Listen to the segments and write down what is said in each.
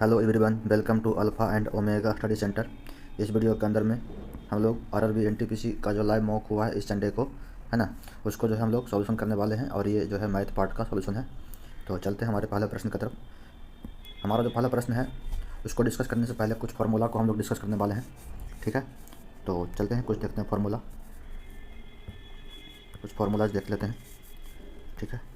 Hello everyone, welcome to alpha and omega study centre. इस video के अंदर में हम लोग आरआरबी एनटीपीसी का जो लाइव मॉक हुआ है इस संडे को, है ना, उसको जो है हम लोग सॉल्यूशन करने वाले हैं और ये जो है मैथ पार्ट का सॉल्यूशन है। तो चलते हैं हमारे पहले प्रश्न की तरफ। हमारा जो पहला प्रश्न है उसको डिस्कस करने से पहले कुछ फार्मूला को हम लोग डिस्कस करने वाले हैं, ठीक है। तो चलते हैं, कुछ देखते हैं फार्मूला, कुछ फार्मूलाज देख लेते हैं, ठीक है।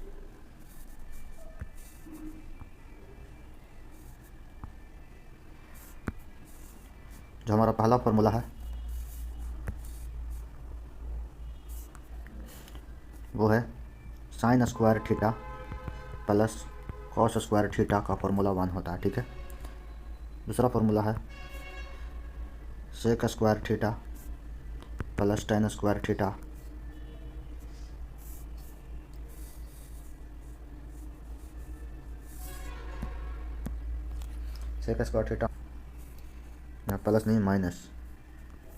जो हमारा पहला फार्मूला है वो है sine square theta plus cos square theta का फार्मूला 1 होता है, ठीक है। दूसरा फार्मूला है sec square theta plus tan square theta sec square theta, यहाँ प्लस नहीं माइनस,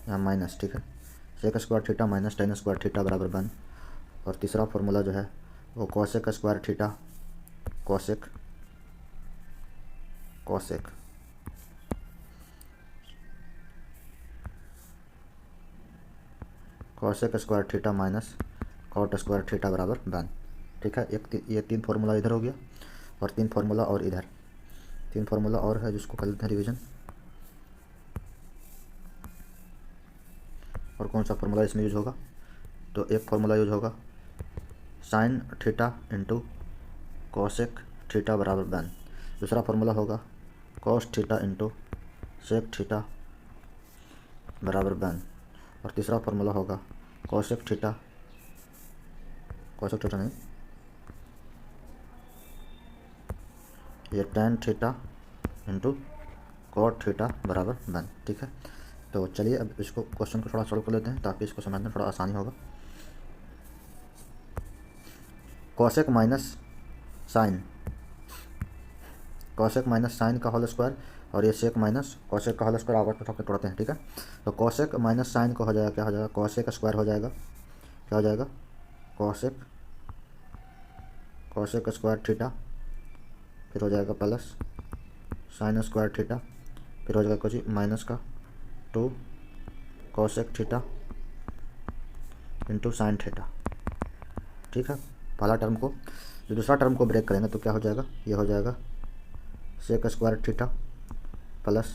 यहाँ माइनस, ठीक है। Sec square theta minus tan square theta बराबर 1। और तीसरा फार्मूला जो है वो cosec square theta cosec cosec cosec square theta minus cot square theta बराबर 1, ठीक है। ये तीन फार्मूला इधर हो गया और तीन फार्मूला और इधर, तीन फार्मूला और है जिसको कर लेते हैं रिविज़न। और कौन सा फार्मूला इसमें यूज होगा? तो एक फार्मूला यूज होगा sine theta into cosec theta बराबर 1। दूसरा फार्मूला होगा cos theta into sec theta बराबर 1। और तीसरा फार्मूला होगा कॉसेक थीटा नहीं, ये tan theta into cot theta बराबर 1, ठीक है। तो चलिए अब इसको क्वेश्चन को थोड़ा सॉल्व कर लेते हैं ताकि इसको समझने में थोड़ा आसानी होगा। Cosec minus sine, cosec minus sine का होल स्क्वायर और ये सेक माइनस कॉसेक का होल स्क्वायर आपस में तोड़ते हैं, ठीक है। तो कॉसेक माइनस साइन को हो जाएगा, क्या हो जाएगा, कॉसेक स्क्वायर हो जाएगा, क्या हो जाएगा, कॉसेक कॉसेक स्क्वायर थीटा, फिर हो जाएगा प्लस साइन स्क्वायर थीटा, फिर हो जाएगा कुछ माइनस का 2 cosec theta into sine theta, ठीक है। पहला टर्म को, जो दूसरा टर्म को ब्रेक करेंगे तो क्या हो जाएगा, ये हो जाएगा sec square theta plus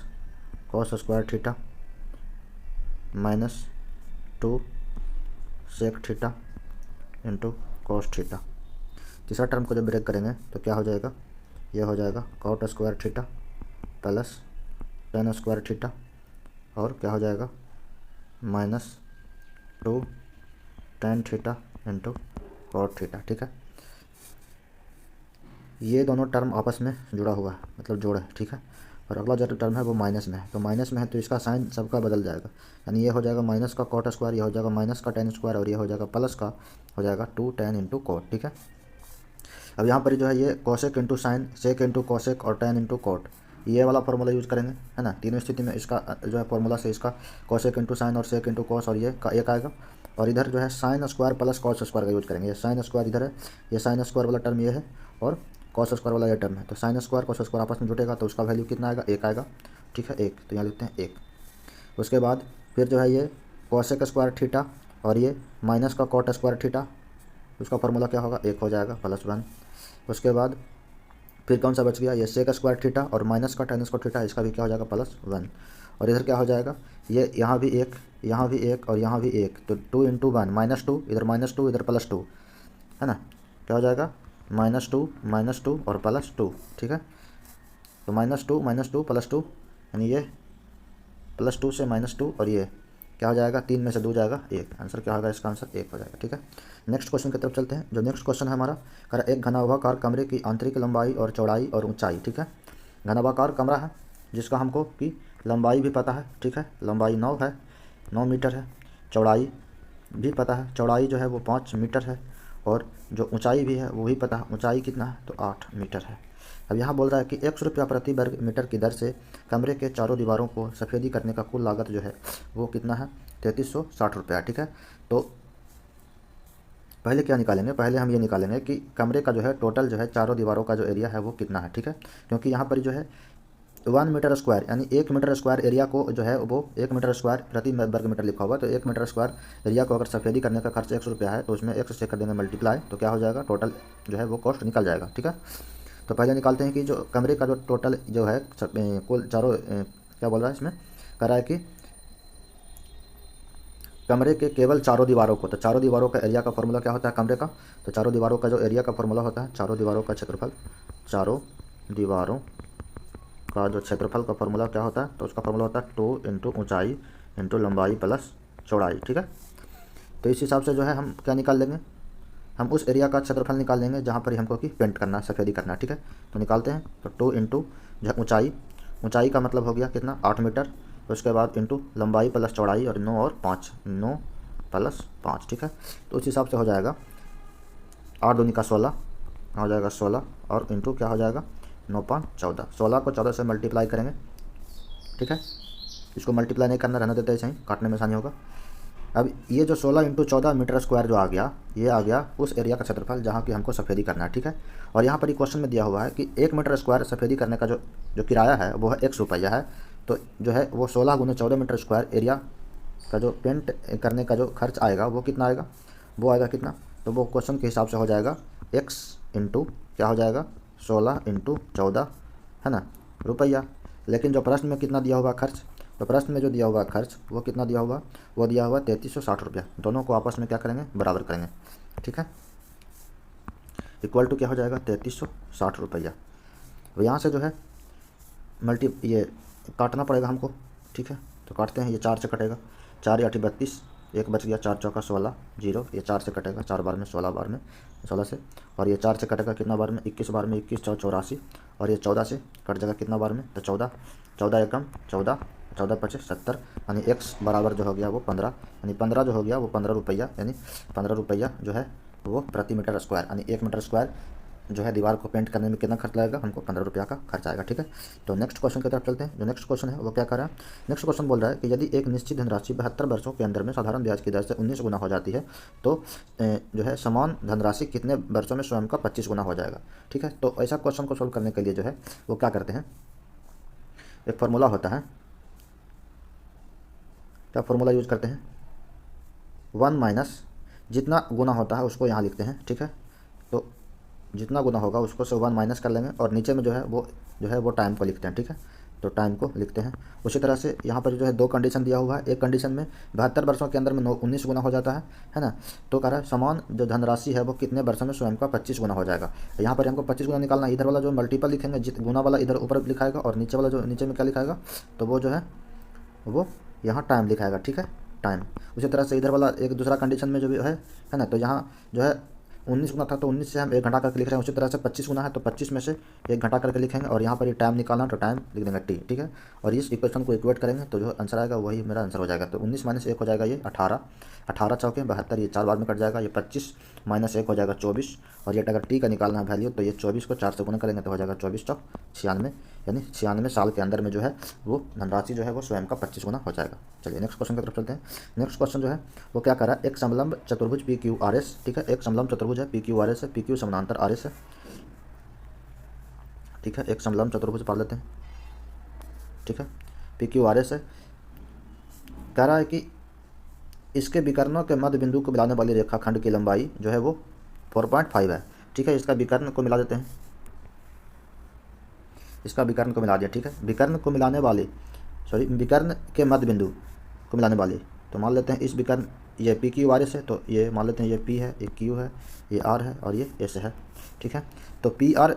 cos square theta minus 2 sec theta into cos theta. तीसरा टर्म को जब ब्रेक करेंगे तो क्या हो जाएगा, ये हो जाएगा cot square theta plus tan square theta और क्या हो जाएगा minus 2 tan theta into cot theta, ठीक है। ये दोनों टर्म आपस में जुड़ा हुआ है, मतलब जोड़ है, ठीक है। और अगला जो टर्म है वो माइनस में है, तो माइनस में है तो इसका साइन सबका बदल जाएगा, यानी ये हो जाएगा माइनस का कॉट स्क्वायर, ये हो जाएगा माइनस का टेन स्क्वायर और ये हो जाएगा प्लस का हो जाएगा 2 टेन इंटू कॉट, ठीक है। अब यहाँ पर जो है ये कॉसेक इंटू साइन, सेक इंटू कॉसेक और टेन इंटू कॉट, ये वाला फार्मूला यूज़ करेंगे, है ना। तीनों स्थिति में इसका जो है फार्मूला से इसका कॉसेक इंटू साइन और सेक इंटू कॉस और ये का एक आएगा। और इधर जो है sine square plus cos square का यूज करेंगे, ये साइन स्क्वायर इधर है, ये साइन स्क्वायर वाला टर्म ये है और कॉस स्क्वायर वाला ये टर्म है। तो साइन स्क्वायर कॉस स्क्वायर आपस में जुटेगा तो उसका वैल्यू कितना आएगा, एक आएगा, ठीक है, एक। तो यहाँ लिखते हैं एक। उसके बाद फिर जो है ये कॉसेक स्क्वायर थीटा और ये माइनस का कॉट स्क्वायर थीटा, उसका फार्मूला क्या होगा, एक हो जाएगा प्लस 1। उसके बाद फिर कौन सा बच गया, ये सेक स्क्वायर थीटा और माइनस का टेन स्क्वायर थीटा, इसका भी क्या हो जाएगा प्लस 1। और इधर क्या हो जाएगा, ये यहाँ भी एक, यहाँ भी एक और यहाँ भी एक, तो 2 इंटू 1 -2, इधर -2 इधर +2, है ना। क्या हो जाएगा -2 और +2, ठीक है। तो -2 +2 यानी ये +2 से -2 और ये क्या हो जाएगा, 3 में से 2 जाएगा 1, आंसर क्या होगा, इसका आंसर 1 हो जाएगा, ठीक है। नेक्स्ट क्वेश्चन की तरफ चलते हैं। जो नेक्स्ट क्वेश्चन है हमारा, कर एक घनाभाकार कमरे की आंतरिक लंबाई और चौड़ाई और ऊंचाई, ठीक है। घनाभाकार कमरा है जिसका हमको कि लंबाई भी पता है, ठीक है, लंबाई 9 है, 9 मीटर है, चौड़ाई भी पता है, चौड़ाई जो है वो 5 मीटर है और जो ऊंचाई भी है वो भी पता है, ऊंचाई कितना है, तो 8 मीटर है। अब यहाँ बोल रहा है कि 100 रुपया प्रति वर्ग मीटर की दर से कमरे के चारों दीवारों को सफ़ेदी करने का कुल लागत जो है वो कितना है, 3360 रुपया, ठीक है। तो पहले क्या निकालेंगे, पहले हम ये निकालेंगे कि कमरे का जो है टोटल जो है चारों दीवारों का जो एरिया है वो कितना है, ठीक है। क्योंकि यहाँ पर जो है 1 मीटर स्क्वायर यानी 1 मीटर स्क्वायर एरिया को जो है वो 1 मीटर स्क्वायर प्रति वर्ग मीटर लिखा हुआ, तो 1 मीटर स्क्वायर एरिया को अगर सफ़ेदी करने का खर्च 100 रुपया है तो उसमें 100 से कर देंगे मल्टीप्लाई, तो क्या हो जाएगा टोटल जो है वो कॉस्ट निकल जाएगा। ठीक है, तो पहले निकालते हैं कि जो कमरे का जो टोटल जो है कुल चारों क्या बोल रहा है इसमें कह रहा है कि कमरे के केवल चारों दीवारों को, तो चारों दीवारों का एरिया का फॉर्मूला क्या होता है कमरे का, तो चारों दीवारों का जो एरिया का फॉर्मूला होता है, चारों दीवारों का क्षेत्रफल, चारों दीवारों का जो क्षेत्रफल का फॉर्मूला क्या होता है, तो उसका फॉर्मूला होता है 2 इंटू ऊँचाई इंटू लंबाई प्लस चौड़ाई। ठीक है, तो इस हिसाब से जो है हम क्या निकाल लेंगे, हम उस एरिया का क्षेत्रफल निकाल लेंगे जहाँ पर हमको कि पेंट करना है, सफ़ेदी करना है। ठीक है, तो निकालते हैं, तो 2 इंटू जो ऊँचाई, ऊँचाई का मतलब हो गया कितना 8 मीटर, उसके बाद इंटू लंबाई प्लस चौड़ाई और 9 और 5, 9 प्लस 5। ठीक है, तो उस हिसाब से हो जाएगा 8 दूनी का 16 हो जाएगा 16 और इंटू क्या हो जाएगा 9 5 14, 16 को 14 से मल्टीप्लाई करेंगे। ठीक है, इसको मल्टीप्लाई नहीं करना, रहने देते हैं, सही काटने में आसानी होगा। अब ये जो 16 इंटू 14 मीटर स्क्वायर जो आ गया, ये आ गया उस एरिया का क्षेत्रफल जहाँ की हमको सफ़ेदी करना है। ठीक है, और यहाँ पर ही क्वेश्चन में दिया हुआ है कि 1 मीटर स्क्वायर सफ़ेदी करने का जो किराया है वो है 100 रुपया है, तो जो है वो 16 गुने 14 मीटर स्क्वायर एरिया का जो पेंट करने का जो खर्च आएगा वो कितना आएगा, वो आएगा कितना, तो वो क्वेश्चन के हिसाब से हो जाएगा x इंटू क्या हो जाएगा 16 इंटू 14 है ना रुपया। लेकिन जो प्रश्न में कितना दिया हुआ खर्च, तो प्रश्न में जो दिया हुआ खर्च वो कितना दिया हुआ, वो दिया हुआ 3360 रुपया। दोनों को आपस में क्या करेंगे, बराबर करेंगे। ठीक है, इक्वल टू क्या हो जाएगा 3360 रुपया। अब यहाँ से जो है ये काटना पड़ेगा हमको। ठीक है, तो काटते हैं, ये 4 से कटेगा, 4 या 8 32, 1 बच गया, 4 चौका 16 0, ये 4 से कटेगा, 4 बार में 16 बार में 16 से, और ये 4 से कटेगा कितना बार में 21 बार में 21 4 84, और ये 14 से कट जाएगा कितना बार में, तो 14 14 एकम 14 14 25 70, यानी x बराबर जो हो गया वो 15, यानी 15 जो हो गया वो 15 रुपया, यानी 15 रुपया जो है वो प्रति मीटर स्क्वायर, यानी 1 मीटर स्क्वायर जो है दीवार को पेंट करने में कितना खर्च लगेगा, हमको 15 रुपया का खर्च आएगा। ठीक है, तो नेक्स्ट क्वेश्चन की तरफ चलते हैं। जो नेक्स्ट क्वेश्चन है वो क्या कर रहा है, नेक्स्ट क्वेश्चन बोल रहा है कि यदि एक निश्चित धनराशि 72 वर्षों के अंदर में साधारण ब्याज की दर से 19 गुना हो जाती है तो जो है समान धनराशि कितने वर्षों में स्वयं का 25 गुना हो जाएगा। ठीक है, तो ऐसा क्वेश्चन को सोल्व करने के लिए जो है वो क्या करते हैं, एक फार्मूला होता है, क्या फार्मूला यूज करते हैं, 1 माइनस जितना गुना होता है उसको यहाँ लिखते हैं। ठीक है, तो जितना गुना होगा उसको से 1 माइनस कर लेंगे और नीचे में जो है वो टाइम को लिखते हैं। ठीक है, तो टाइम को लिखते हैं। उसी तरह से यहाँ पर जो है 2 कंडीशन दिया हुआ है, एक कंडीशन में 72 वर्षों के अंदर में 19 गुना हो जाता है ना, तो कह रहा है समान जो धनराशि है वो कितने वर्षों में स्वयं का 25 गुना हो जाएगा। यहाँ पर हमको 25 गुना निकालना, इधर वाला जो मल्टीपल लिखेंगे, गुना वाला इधर ऊपर लिखाएगा और नीचे वाला जो नीचे में क्या लिखाएगा, तो वो जो है वो यहाँ टाइम लिखाएगा। ठीक है, टाइम। उसी तरह से इधर वाला एक दूसरा कंडीशन में जो भी है ना, तो यहाँ जो है 19 गुना था तो 19 से हम 1 घंटा करके लिख रहे हैं। उसी तरह से 25 गुना है तो 25 में से 1 घंटा करके लिखेंगे और यहाँ पर ये टाइम निकालना तो टाइम लिख देंगे टी। ठीक है, और इस इक्वेशन को इक्वेट करेंगे तो जो आंसर आएगा वही मेरा आंसर हो जाएगा। तो 19 माइनस 1 हो जाएगा ये 18, 18 चौके 72, ये 4 बार में कट जाएगा, ये 25 माइनस 1 हो जाएगा 24, और ये अगर टी का निकालना है वैल्यू तो ये 24 को 4 से गुना करेंगे तो हो जाएगा 24 चौक 96, यानी 96 साल के अंदर में जो है वो धनराशि जो है वो स्वयं का 25 गुना हो जाएगा। चलिए नेक्स्ट क्वेश्चन की तरफ चलते हैं। नेक्स्ट क्वेश्चन जो है वो क्या कर रहा है, एक समलंब चतुर्भुज पी क्यू आर एस। ठीक है, एक समलंब चतुर्भुज है, पी क्यू आर एस है, पी क्यू समानांतर आर एस है। ठीक है, एक समलंब चतुर्भुज पढ़ लेते हैं। ठीक है, पी क्यू आर एस है, कह रहा है कि इसके विकर्णों के मध्य बिंदु को मिलाने वाली रेखाखंड की लंबाई जो है वो 4.5 है। ठीक है, इसका विकर्ण को मिला देते हैं, इसका विकर्ण को मिला दिया। ठीक है, विकर्ण को मिलाने वाले विकर्ण के मध्य बिंदु को मिलाने वाले, तो मान लेते हैं इस विकर्ण ये पी क्यू आर एस है, तो ये मान लेते हैं ये पी है, ये क्यू है, ये आर है और ये एस है। ठीक है, तो पी आर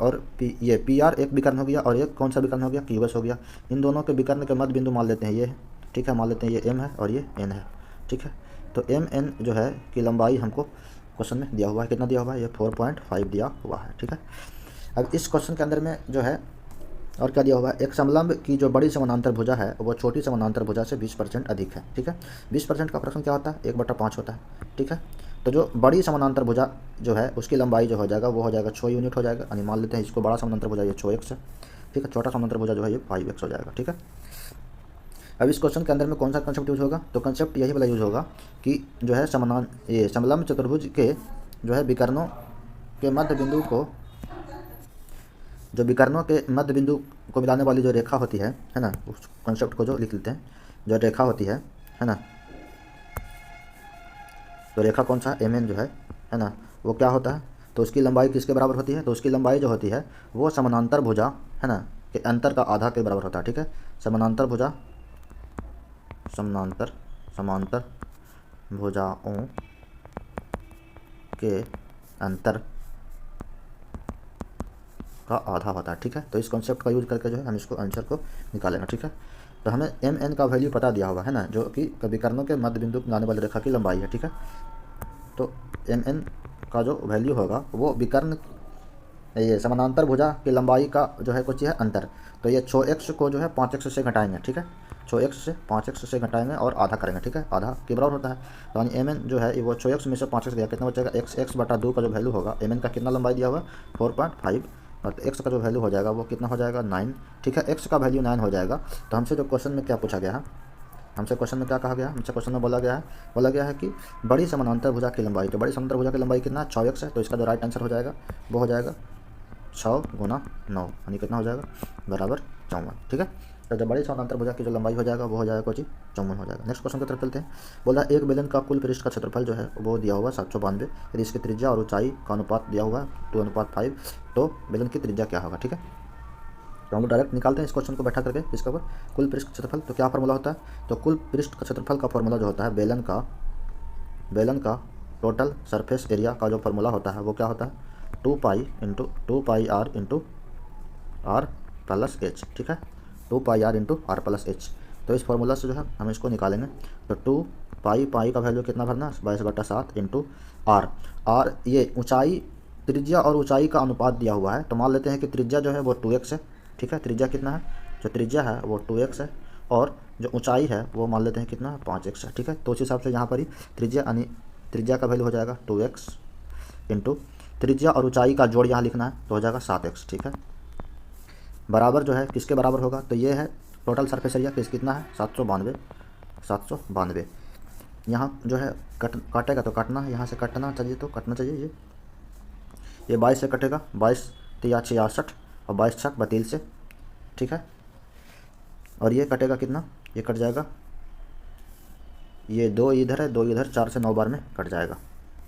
और ये पी आर एक विकर्ण हो गया और एक कौन सा विकर्ण हो गया, क्यू एस हो गया। इन दोनों के विकर्ण के मध्य बिंदु मान लेते हैं ये है। ठीक है, मान लेते हैं ये एम है और ये एन है। ठीक है, तो एम एन जो है की लंबाई हमको क्वेश्चन में दिया हुआ है, कितना दिया हुआ है, ये 4.5 दिया हुआ है। ठीक है, अब इस क्वेश्चन के अंदर में जो है और क्या दिया हुआ है, एक समलंब की जो बड़ी समानांतर भुजा है वो छोटी समानांतर भुजा से 20% अधिक है। ठीक है, 20% का फ्रैक्शन क्या होता है, 1/5 होता है। ठीक है, तो जो बड़ी समानांतर भुजा जो है उसकी लंबाई जो हो जाएगा वो हो जाएगा 6 यूनिट हो जाएगा, यानी मान लेते हैं इसको बड़ा समानांतर भुजा ये 6x है। ठीक है, छोटा समानांतर भुजा जो है ये 5x हो जाएगा। ठीक है, अब इस क्वेश्चन के अंदर में कौन सा कंसेप्ट यूज होगा, तो कंसेप्ट यही वाला यूज होगा कि जो है समलंब चतुर्भुज के जो है विकर्णों के मध्य बिंदु को जो विकर्णों के मध्य बिंदु को मिलाने वाली जो रेखा होती है ना, उस कॉन्सेप्ट को जो लिख लेते हैं, जो रेखा होती है ना, तो रेखा कौन सा एम एन जो है ना, वो क्या होता है, तो उसकी लंबाई किसके बराबर होती है, तो उसकी लंबाई जो होती है वो समानांतर भुजा है ना के अंतर का आधा के बराबर होता है। ठीक है, समानांतर भुजा, समांतर भुजाओं के अंतर का आधा होता है। ठीक है, तो इस कॉन्सेप्ट का यूज करके जो है हम इसको आंसर को निकालेंगे। ठीक है, तो हमें एम एन का वैल्यू पता दिया होगा है ना, जो कि विकर्णों के मध्य बिंदु को मिलाने वाली रेखा की लंबाई है। ठीक है, तो एम एन का जो वैल्यू होगा वो विकर्ण ये समानांतर भुजा की लंबाई का जो है कुछ है अंतर, तो ये 6x को जो है 5x से घटाएंगे। ठीक है, 6x से 5x से घटाएंगे और आधा करेंगे। ठीक है, आधा के बराबर होता है, तो यानी एम एन जो है वो 6x में से 5x दिया, कितना बचेगा, x बटा 2 का जो वैल्यू होगा, एम एन का कितना लंबाई दिया हुआ 4.5, और तो x का जो वैल्यू हो जाएगा वो कितना हो जाएगा 9। ठीक है, x का वैल्यू 9 हो जाएगा। तो हमसे जो क्वेश्चन में क्या पूछा गया है, हमसे क्वेश्चन में क्या कहा गया, हमसे क्वेश्चन में बोला गया है कि बड़ी समानांतर भुजा की लंबाई, तो बड़ी समानांतर भुजा की लंबाई कितना 6x है, तो इसका जो राइट आंसर हो जाएगा वो हो जाएगा 6 गुना 9, यानी कितना हो जाएगा बराबर 54। ठीक है, तो जब बड़ी समानांतर भुजा की जो लंबाई हो जाएगा वो हो जाएगा कुछ 54 हो जाएगा। नेक्स्ट क्वेश्चन की तरफ चलते हैं। बोला एक बेलन का कुल पृष्ठ का क्षेत्रफल जो है वो दिया हुआ 792, यदि इसकी त्रिज्या और ऊंचाई का अनुपात दिया हुआ 2:5, तो बेलन की त्रिज्या क्या होगा। ठीक है, तो हम लोग डायरेक्ट निकालते हैं इस क्वेश्चन को बैठा करके इसके ऊपर। कुल पृष्ठ क्षेत्रफल, तो क्या फॉर्मूला होता है, तो कुल पृष्ठ का क्षेत्रफल का फॉर्मूला जो होता है बेलन का टोटल सरफेस एरिया का जो फॉर्मूला होता है वो क्या होता है 2 पाई r प्लस h। ठीक है, 2 pi r into R plus H. तो इस फॉर्मूला से जो है हम इसको निकालेंगे, तो 2 पाई का वैल्यू कितना भरना 22/7 इंटू आर ये ऊंचाई, त्रिज्या और ऊंचाई का अनुपात दिया हुआ है, तो मान लेते हैं कि त्रिज्या जो है वो 2x है। ठीक है, त्रिज्या कितना है, जो त्रिज्या है वो 2x है, और जो ऊंचाई है वो मान लेते हैं कितना 5x है। ठीक है, तो उस हिसाब से यहाँ पर ही त्रिज्या यानी त्रिज्या का वैल्यू हो जाएगा 2x इंटू त्रिज्या और ऊंचाई का जोड़ यहाँ लिखना है तो हो जाएगा 7x। ठीक है, बराबर जो है किसके बराबर होगा, तो ये है टोटल सरफेस एरिया कितना है 792। यहाँ जो है काटेगा तो काटना है, यहाँ से कटना चाहिए तो कटना चाहिए, ये 22 से कटेगा, 22 3 66 और 22 छक 32 से। ठीक है, और ये कटेगा कितना, ये कट जाएगा, ये 2 इधर है 2 इधर, 4 से 9 बार में कट जाएगा।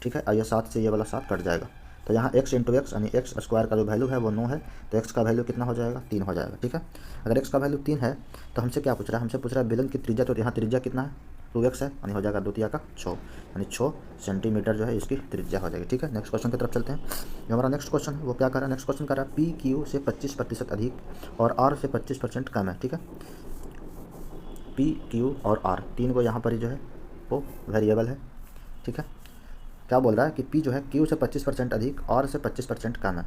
ठीक है, और ये 7 से ये वाला 7 कट जाएगा, तो यहाँ x इंटू एक्स यानी एक्स स्क्वायर का जो वैल्यू है वो 9 है, तो x का वैल्यू कितना हो जाएगा 3 हो जाएगा। ठीक है, अगर x का वैल्यू 3 है तो हमसे क्या पूछ रहा है, हमसे पूछ रहा है बेलन की त्रिज्या, तो यहाँ त्रिज्या कितना है 2x है, यानी हो जाएगा 2 तिया का 6, यानी 6 सेंटीमीटर जो है इसकी त्रिज्या हो जाएगी। ठीक है, नेक्स्ट क्वेश्चन की तरफ चलते हैं। जो हमारा नेक्स्ट क्वेश्चन है वो क्या कर रहा है, नेक्स्ट क्वेश्चन कर रहा है पी क्यू से 25% अधिक और आर से 25% कम है। ठीक है, पी क्यू और आर तीन को यहाँ पर ही जो है वो वेरिएबल है। ठीक है, क्या बोल रहा है कि P जो है Q से 25% अधिक R से 25% कम है,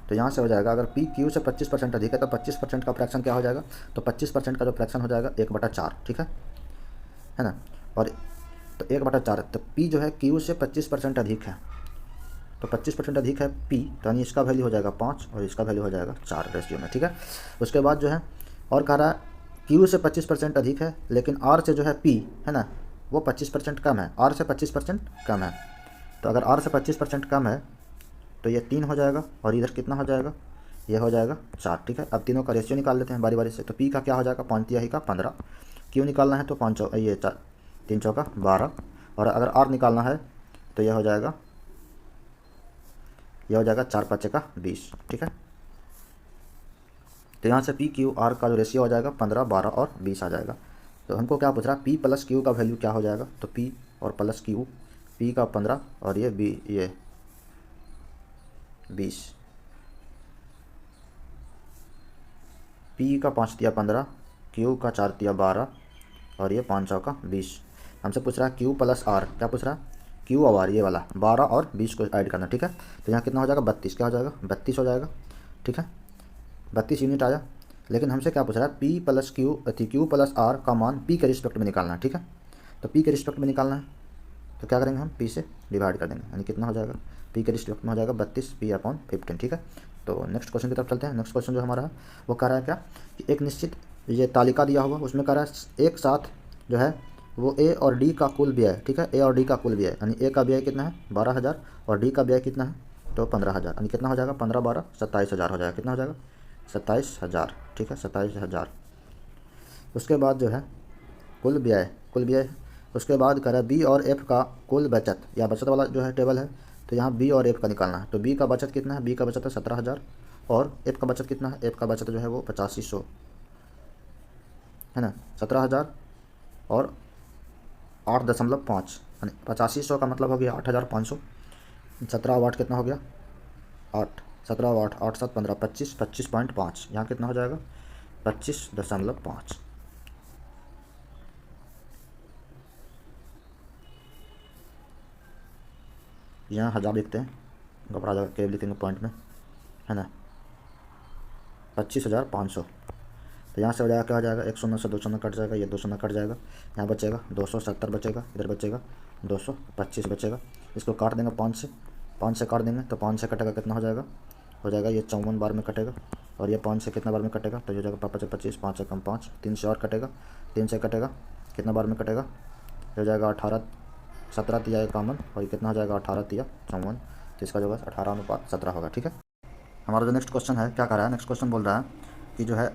तो यहाँ से हो जाएगा अगर P Q से 25% अधिक है तो 25% का फ्रैक्शन क्या हो जाएगा, तो 25% का जो फ्रैक्शन हो जाएगा 1/4। ठीक है ना, और तो 1/4, तो P जो है Q से 25% अधिक है, तो 25% अधिक है P, तो यानी इसका वैल्यू हो जाएगा 5 और इसका वैल्यू हो जाएगा 4 रेशियो में। ठीक है, उसके बाद जो है और कह रहा है Q से 25% अधिक है लेकिन R से जो है P है ना वो 25% कम है, R से 25% कम है, तो अगर R से 25% कम है तो ये 3 हो जाएगा और इधर कितना हो जाएगा, ये हो जाएगा 4। ठीक है, अब तीनों का रेशियो निकाल लेते हैं बारी बारी से, तो P का क्या हो जाएगा 5 तिहाई का 15, Q निकालना है तो 5 ये 3 चौका 12, और अगर R निकालना है तो यह हो जाएगा 4 5 का 20। ठीक है, तो यहाँ से P Q R का जो रेशियो हो जाएगा 15 12 और 20 आ जाएगा। तो हमको क्या पूछ रहा है P प्लस Q का वैल्यू क्या हो जाएगा, तो P और प्लस Q, P का 15 और ये 20, P का 5 तिया 15, Q का 4 तिया 12 और ये 5 चौका 20। हमसे पूछ रहा है Q प्लस R, क्या पूछ रहा है Q और R ये वाला 12 और 20 को ऐड करना। ठीक है, तो यहाँ कितना हो जाएगा 32, क्या हो जाएगा 32 हो जाएगा। ठीक है, 32 यूनिट आया, लेकिन हमसे क्या पूछ रहा है P plus Q plus R का मान P के रिस्पेक्ट में निकालना है। ठीक है, तो P के रिस्पेक्ट में निकालना है तो क्या करेंगे हम P से डिवाइड कर देंगे, यानी कितना हो जाएगा P के रिस्पेक्ट में हो जाएगा 32 P/15। ठीक है, तो नेक्स्ट क्वेश्चन की तरफ चलते हैं। नेक्स्ट क्वेश्चन जो हमारा है वो कह रहा है क्या कि एक निश्चित ये तालिका दिया हुआ उसमें कह रहा है एक साथ जो है वो ए और डी का कुल व्यय, ठीक है, ए और डी का कुल व्यय, यानी ए का व्यय कितना है 12,000 और डी का व्यय कितना है तो 15,000, यानी कितना हो जाएगा 15 12 27,000 हो जाएगा। कितना हो जाएगा 27,000, ठीक है 27,000। उसके बाद जो है कुल व्यय, कुल व्यय उसके बाद करें बी और एफ का कुल बचत, या बचत वाला जो है टेबल है, तो यहाँ बी और एफ का निकालना है। तो बी का बचत कितना है, बी का बचत है 17,000 और एफ का बचत कितना है, एफ का बचत जो है वो 8500 है ना, 17,000 और 8.5, यानी 8500 का मतलब हो गया 8,500। 17 8 कितना हो गया 8, 17 8 8 7 15 25, 25.5, यहाँ कितना हो जाएगा 25.5। यहाँ 1000 लिखते हैं, घबरा जाकर केवल लिखेंगे पॉइंट में, है ना 25,500। तो यहाँ से हो जाएगा क्या हो जाएगा, 1 शून्य से 2 शून्य कट जाएगा, ये 2 शून्य कट जाएगा, यहाँ बचेगा 270 बचेगा, इधर बचेगा 225 बचेगा। इसको काट देंगे 5 से, 5 से काट देंगे तो 5 से कटेगा कितना हो जाएगा ये 54 बार में कटेगा, और ये 5 से कितना बार में कटेगा तो ये हो जाएगा 25, 5 से कम 5, 3 से और कटेगा, 3 से कटेगा कितना बार में कटेगा, ये हो जाएगा 18, 17 तिया 51 और ये कितना हो जाएगा 18 तिया 54, तो इसका जो है 18:17 होगा, ठीक है। हमारा जो नेक्स्ट क्वेश्चन है क्या कर रहा है, नेक्स्ट क्वेश्चन बोल रहा है कि जो है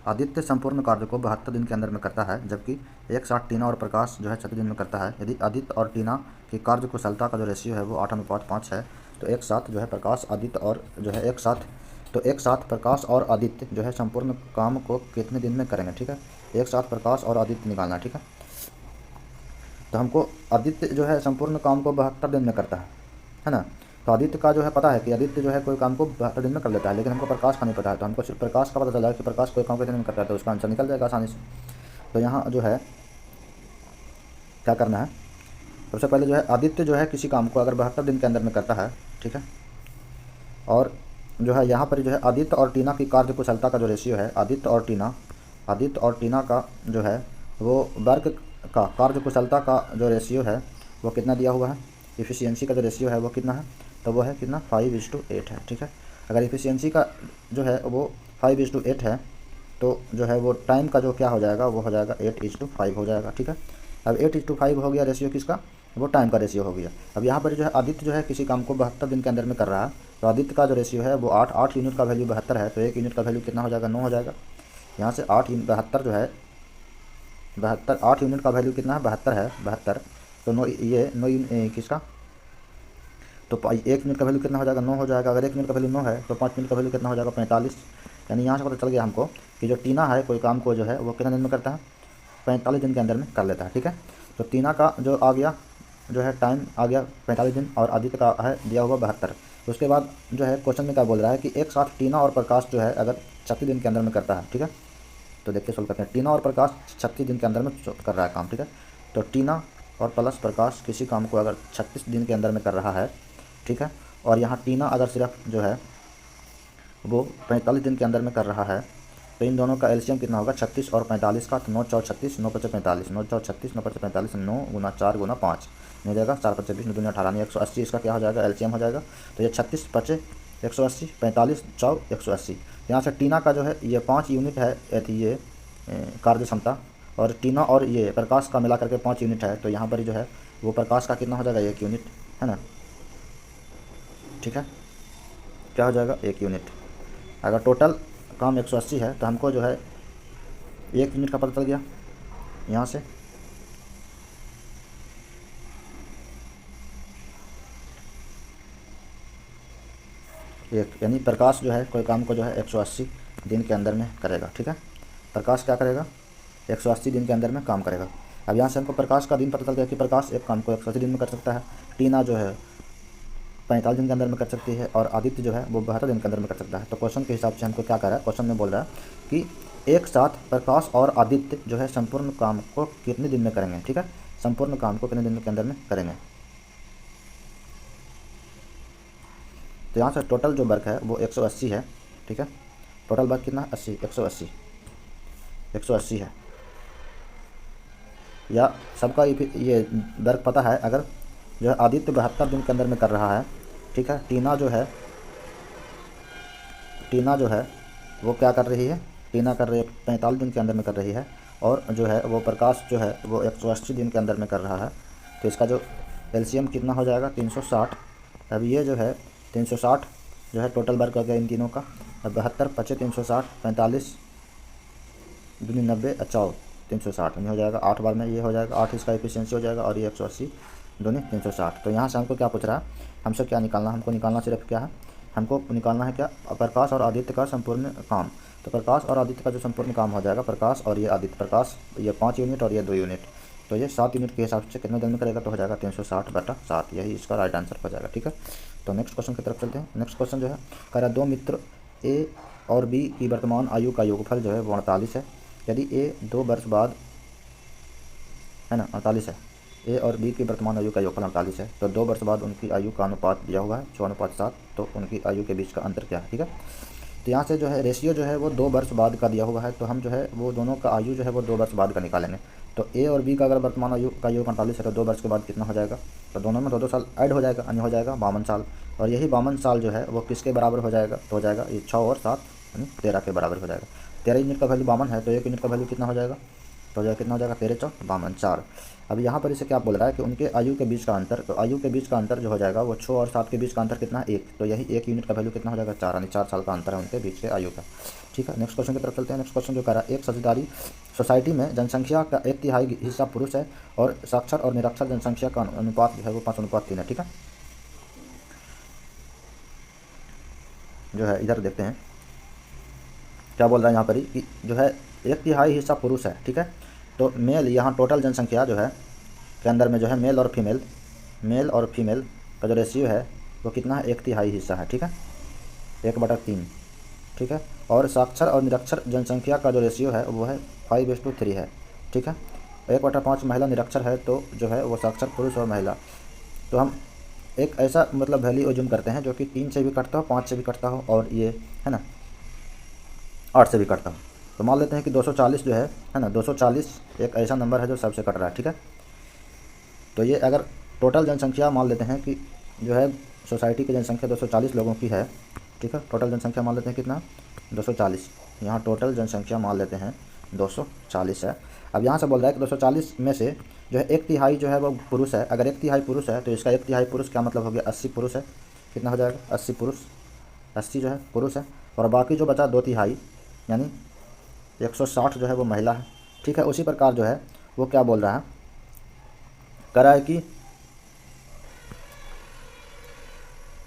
आदित्य संपूर्ण कार्य को 72 दिन के अंदर में करता है, जबकि एक साथ टीना और प्रकाश जो है 36 दिन में करता है। यदि आदित्य और टीना की कार्य कुशलता का जो रेशियो है वो 8:5 है, तो एक साथ जो है प्रकाश आदित्य और जो है एक साथ प्रकाश और आदित्य जो है संपूर्ण काम को कितने दिन में करेंगे, ठीक है। एक साथ प्रकाश और आदित्य निकालना, ठीक है। तो हमको आदित्य जो है संपूर्ण काम को 72 दिन में करता है ना। तो आदित्य का जो है पता है कि आदित्य जो है कोई काम को 72 दिन में कर लेता है, लेकिन हमको प्रकाश का नहीं पता है। तो हमको सिर्फ प्रकाश का पता चला है कि प्रकाश कोई काम कितने दिन में करता है, तो उसका आंसर निकल जाएगा आसानी से। तो यहाँ जो है क्या करना है, सबसे पहले जो है आदित्य जो है किसी काम को अगर 72 दिन के अंदर में करता है, ठीक है, और जो है यहाँ पर जो है आदित्य और टीना की कार्य कुशलता का जो रेशियो है, आदित्य और टीना का जो है वो वर्क का कार्य कुशलता का जो रेशियो है वो कितना दिया हुआ है, इफ़िशियंसी का जो रेशियो है वो कितना है, तो वो है कितना 5:8 है, ठीक है। अगर इफ़िशियंसी का जो है वो 5:8 है, तो जो है वो टाइम का जो क्या हो जाएगा वो हो जाएगा 8:5 हो जाएगा, ठीक है। अब 8:5 हो गया रेशियो किसका, वो टाइम का रेशियो हो गया। अब यहाँ पर जो है आदित्य जो है किसी काम को 72 दिन के अंदर में कर रहा है, तो आदित्य का जो रेशियो है वो 8 यूनिट का वैल्यू 72 है, तो 1 यूनिट का वैल्यू कितना हो जाएगा 9 हो जाएगा। यहाँ से 72 जो है 72, 8 यूनिट का वैल्यू कितना है 72 है, 72, तो 9 ये 9 किसका, तो 1 यूनिट का वैल्यू कितना हो जाएगा 9 हो जाएगा। अगर 1 यूनिट का वैल्यू 9 है तो 5 यूनिट का वैल्यू कितना हो जाएगा 45। यानी यहाँ से पता चल गया हमको कि जो टीना है कोई काम को जो है वो कितने दिन में करता है, 45 दिन के अंदर में कर लेता है, ठीक है। तो टीना का जो आ गया जो है टाइम आ गया 45 दिन और आदित्य का है दिया हुआ 72। तो उसके बाद जो है क्वेश्चन में क्या बोल रहा है कि एक साथ टीना और प्रकाश जो है अगर 36 दिन के अंदर में करता है, ठीक है। तो देखिए सोल्व करते हैं, टीना और प्रकाश 36 दिन के अंदर में कर रहा है काम, ठीक है। तो टीना और प्लस प्रकाश किसी काम को अगर 36 दिन के अंदर में कर रहा है, ठीक है, और यहाँ टीना अगर सिर्फ जो है वो 45 दिन के अंदर में कर रहा है, तो इन दोनों का एलसीएम कितना होगा 36 और 45 का, तो 9 4 36, 9 5 45, 9 4 36, 9 5 45, 9 गुना 4 गुना 5 हो जाएगा 4 5 20, 9 दूनी 18, 180 इसका क्या हो जाएगा एलसीएम हो जाएगा। तो ये 36 5 180, 45 4 180। यहाँ से टीना का जो है ये 5 यूनिट है, ये कार्य क्षमता, और टीना और ये प्रकाश का मिला करके 5 यूनिट है, तो यहाँ पर जो है वो प्रकाश का कितना हो जाएगा 1 यूनिट, है ना, ठीक है, क्या हो जाएगा 1 यूनिट। अगर टोटल काम 180 है तो हमको जो है 1 यूनिट का पता चल गया यहाँ से। एक यानी प्रकाश जो है कोई काम को जो है 180 दिन के अंदर में करेगा, ठीक है। प्रकाश क्या करेगा 180 दिन के अंदर में काम करेगा। अब यहाँ से हमको प्रकाश का दिन पता चल गया कि प्रकाश एक काम को 180 दिन में कर सकता है, टीना जो है 45 दिन के अंदर में कर सकती है, और आदित्य जो है वो 72 दिन के अंदर में कर सकता है। तो क्वेश्चन के हिसाब से हमको क्या कर रहा है, क्वेश्चन में बोल रहा है कि एक साथ प्रकाश और आदित्य जो है संपूर्ण काम को कितने दिन में करेंगे, ठीक है, संपूर्ण काम को कितने दिन के अंदर में करेंगे। तो यहाँ से टोटल जो वर्क है वो 180 है, ठीक है, टोटल वर्क कितना 80 180 है, या सबका ये वर्क पता है। अगर जो है आदित्य 72 दिन के अंदर में कर रहा है, ठीक है, टीना जो है वो क्या कर रही है, टीना कर रही है 45 दिन के अंदर में कर रही है, और जो है वो प्रकाश जो है वो 180 दिन के अंदर में कर रहा है, तो इसका जो एलसीएम कितना हो जाएगा 360। अब ये जो है 360 जो है टोटल वर्क हो गया इन तीनों का। अब 72 25 360 45 दूनी 90 अच्छा 360 नहीं हो जाएगा, 8 बार में ये हो जाएगा, 8 इसका एफिशिएंसी हो जाएगा और ये 180 दूनी 360। तो यहाँ से हमको क्या पूछ रहा है, हमसे क्या निकालना, हमको निकालना सिर्फ क्या है, हमको निकालना है क्या, प्रकाश और आदित्य का संपूर्ण काम। तो प्रकाश और आदित्य का जो संपूर्ण काम हो जाएगा, प्रकाश और ये आदित्य, प्रकाश ये 5 यूनिट और ये 2 यूनिट, तो ये 7 यूनिट के हिसाब से कितने दिन में करेगा, तो हो जाएगा 360/7, यही इसका राइट आंसर हो जाएगा। ठीक है, तो नेक्स्ट क्वेश्चन की तरफ चलते हैं। नेक्स्ट क्वेश्चन जो है कह रहा है 2 मित्र ए और बी की वर्तमान आयु का योगफल जो है वो 48 है। यदि ए 2 वर्ष बाद, है ना 48 है, ए और बी की वर्तमान आयु का योगफल 48 है, तो 2 वर्ष बाद उनकी आयु का अनुपात दिया हुआ है 6:7, तो उनकी आयु के बीच का अंतर क्या है। ठीक है, तो यहाँ से जो है रेशियो जो है वो 2 वर्ष बाद का दिया हुआ है, तो हम जो है वो दोनों का आयु जो है वो 2 वर्ष बाद का निकालेंगे। तो ए और बी का अगर वर्तमान आयु का योग 48 है तो 2 वर्ष के बाद कितना हो जाएगा, तो दोनों में 2-2 साल ऐड हो जाएगा, यानी हो जाएगा 52 साल। और यही 52 साल जो है वो किसके बराबर हो जाएगा, तो हो जाएगा ये 6 और 7 यानी 13 के बराबर हो जाएगा। 13 यूनिट का वैल्यू 52 है, तो 1 यूनिट का वैल्यू कितना हो जाएगा, तो जो कितना हो जाएगा 13 × 52 4। अब यहाँ पर इसे क्या बोल रहा है कि उनके आयु के बीच का अंतर, तो आयु के बीच का अंतर जो हो जाएगा वो 6 और 7 के बीच का अंतर कितना है 1, तो यही 1 यूनिट का वैल्यू कितना हो जाएगा 4, यानी 4 साल का अंतर है उनके बीच के आयु का। ठीक है, नेक्स्ट क्वेश्चन की तरफ चलते हैं। नेक्स्ट क्वेश्चन जो कह रहा है एक साझेदारी सोसाइटी में जनसंख्या का 1/3 हिस्सा पुरुष है और साक्षर और निरक्षर जनसंख्या का अनुपात जो है वो 5:3 है। ठीक है, जो है इधर देखते हैं क्या बोल रहा है यहाँ पर ही कि जो है 1/3 हिस्सा पुरुष है। ठीक है, तो मेल यहाँ टोटल जनसंख्या जो है के अंदर में जो है मेल और फीमेल का जो रेशियो है वो कितना है 1/3 हिस्सा है। ठीक है, 1/3। ठीक है, और साक्षर और निरक्षर जनसंख्या का जो रेशियो है वो है 5:3 है। ठीक है, 1/5 महिला निरक्षर है, तो जो है वो साक्षर पुरुष और महिला। तो हम एक ऐसा मतलब वैल्यू एज्यूम करते हैं जो कि 3 से भी कटता हो, 5 से भी कटता हो और ये है ना 8 से भी कटता हो। तो मान लेते हैं कि 240 जो है ना 240 एक ऐसा नंबर है जो सबसे कट रहा है। ठीक है, तो ये अगर टोटल जनसंख्या मान लेते हैं कि जो है सोसाइटी की जनसंख्या 240 लोगों की है। ठीक है, टोटल जनसंख्या मान लेते हैं कितना 240, यहाँ टोटल जनसंख्या मान लेते हैं 240 है। अब यहाँ से बोल रहा है कि 240 में से जो है 1/3 जो है वो पुरुष है। अगर 1/3 पुरुष है तो इसका 1/3 पुरुष क्या मतलब हो गया 80 पुरुष है। कितना हो जाएगा 80 पुरुष, 80 जो है पुरुष है और बाकी जो बचा 2/3 यानी 160 जो है वो महिला है। ठीक है, उसी प्रकार जो है वो क्या बोल रहा है, कह रहा है कि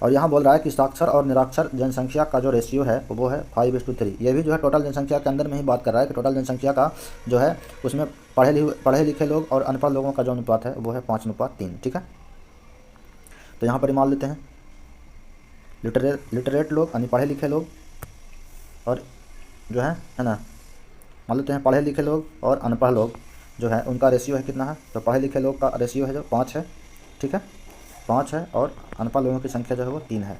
और यहाँ बोल रहा है कि साक्षर और निरक्षर जनसंख्या का जो रेशियो है वो है 5:3। ये भी जो है टोटल जनसंख्या के अंदर में ही बात कर रहा है कि टोटल जनसंख्या का जो है उसमें पढ़े लिखे लोग और अनपढ़ लोगों का जो अनुपात है वो है 5:3। ठीक है, तो यहाँ पर मान लेते हैं लिटरेट लोग यानी पढ़े लिखे लोग और जो है ना मान लेते हैं पढ़े लिखे लोग और अनपढ़ लोग जो है उनका रेशियो है कितना है, तो पढ़े लिखे लोग का रेशियो है जो 5 है। ठीक है, 5 है और अनपढ़ लोगों की संख्या जो है वो 3 है।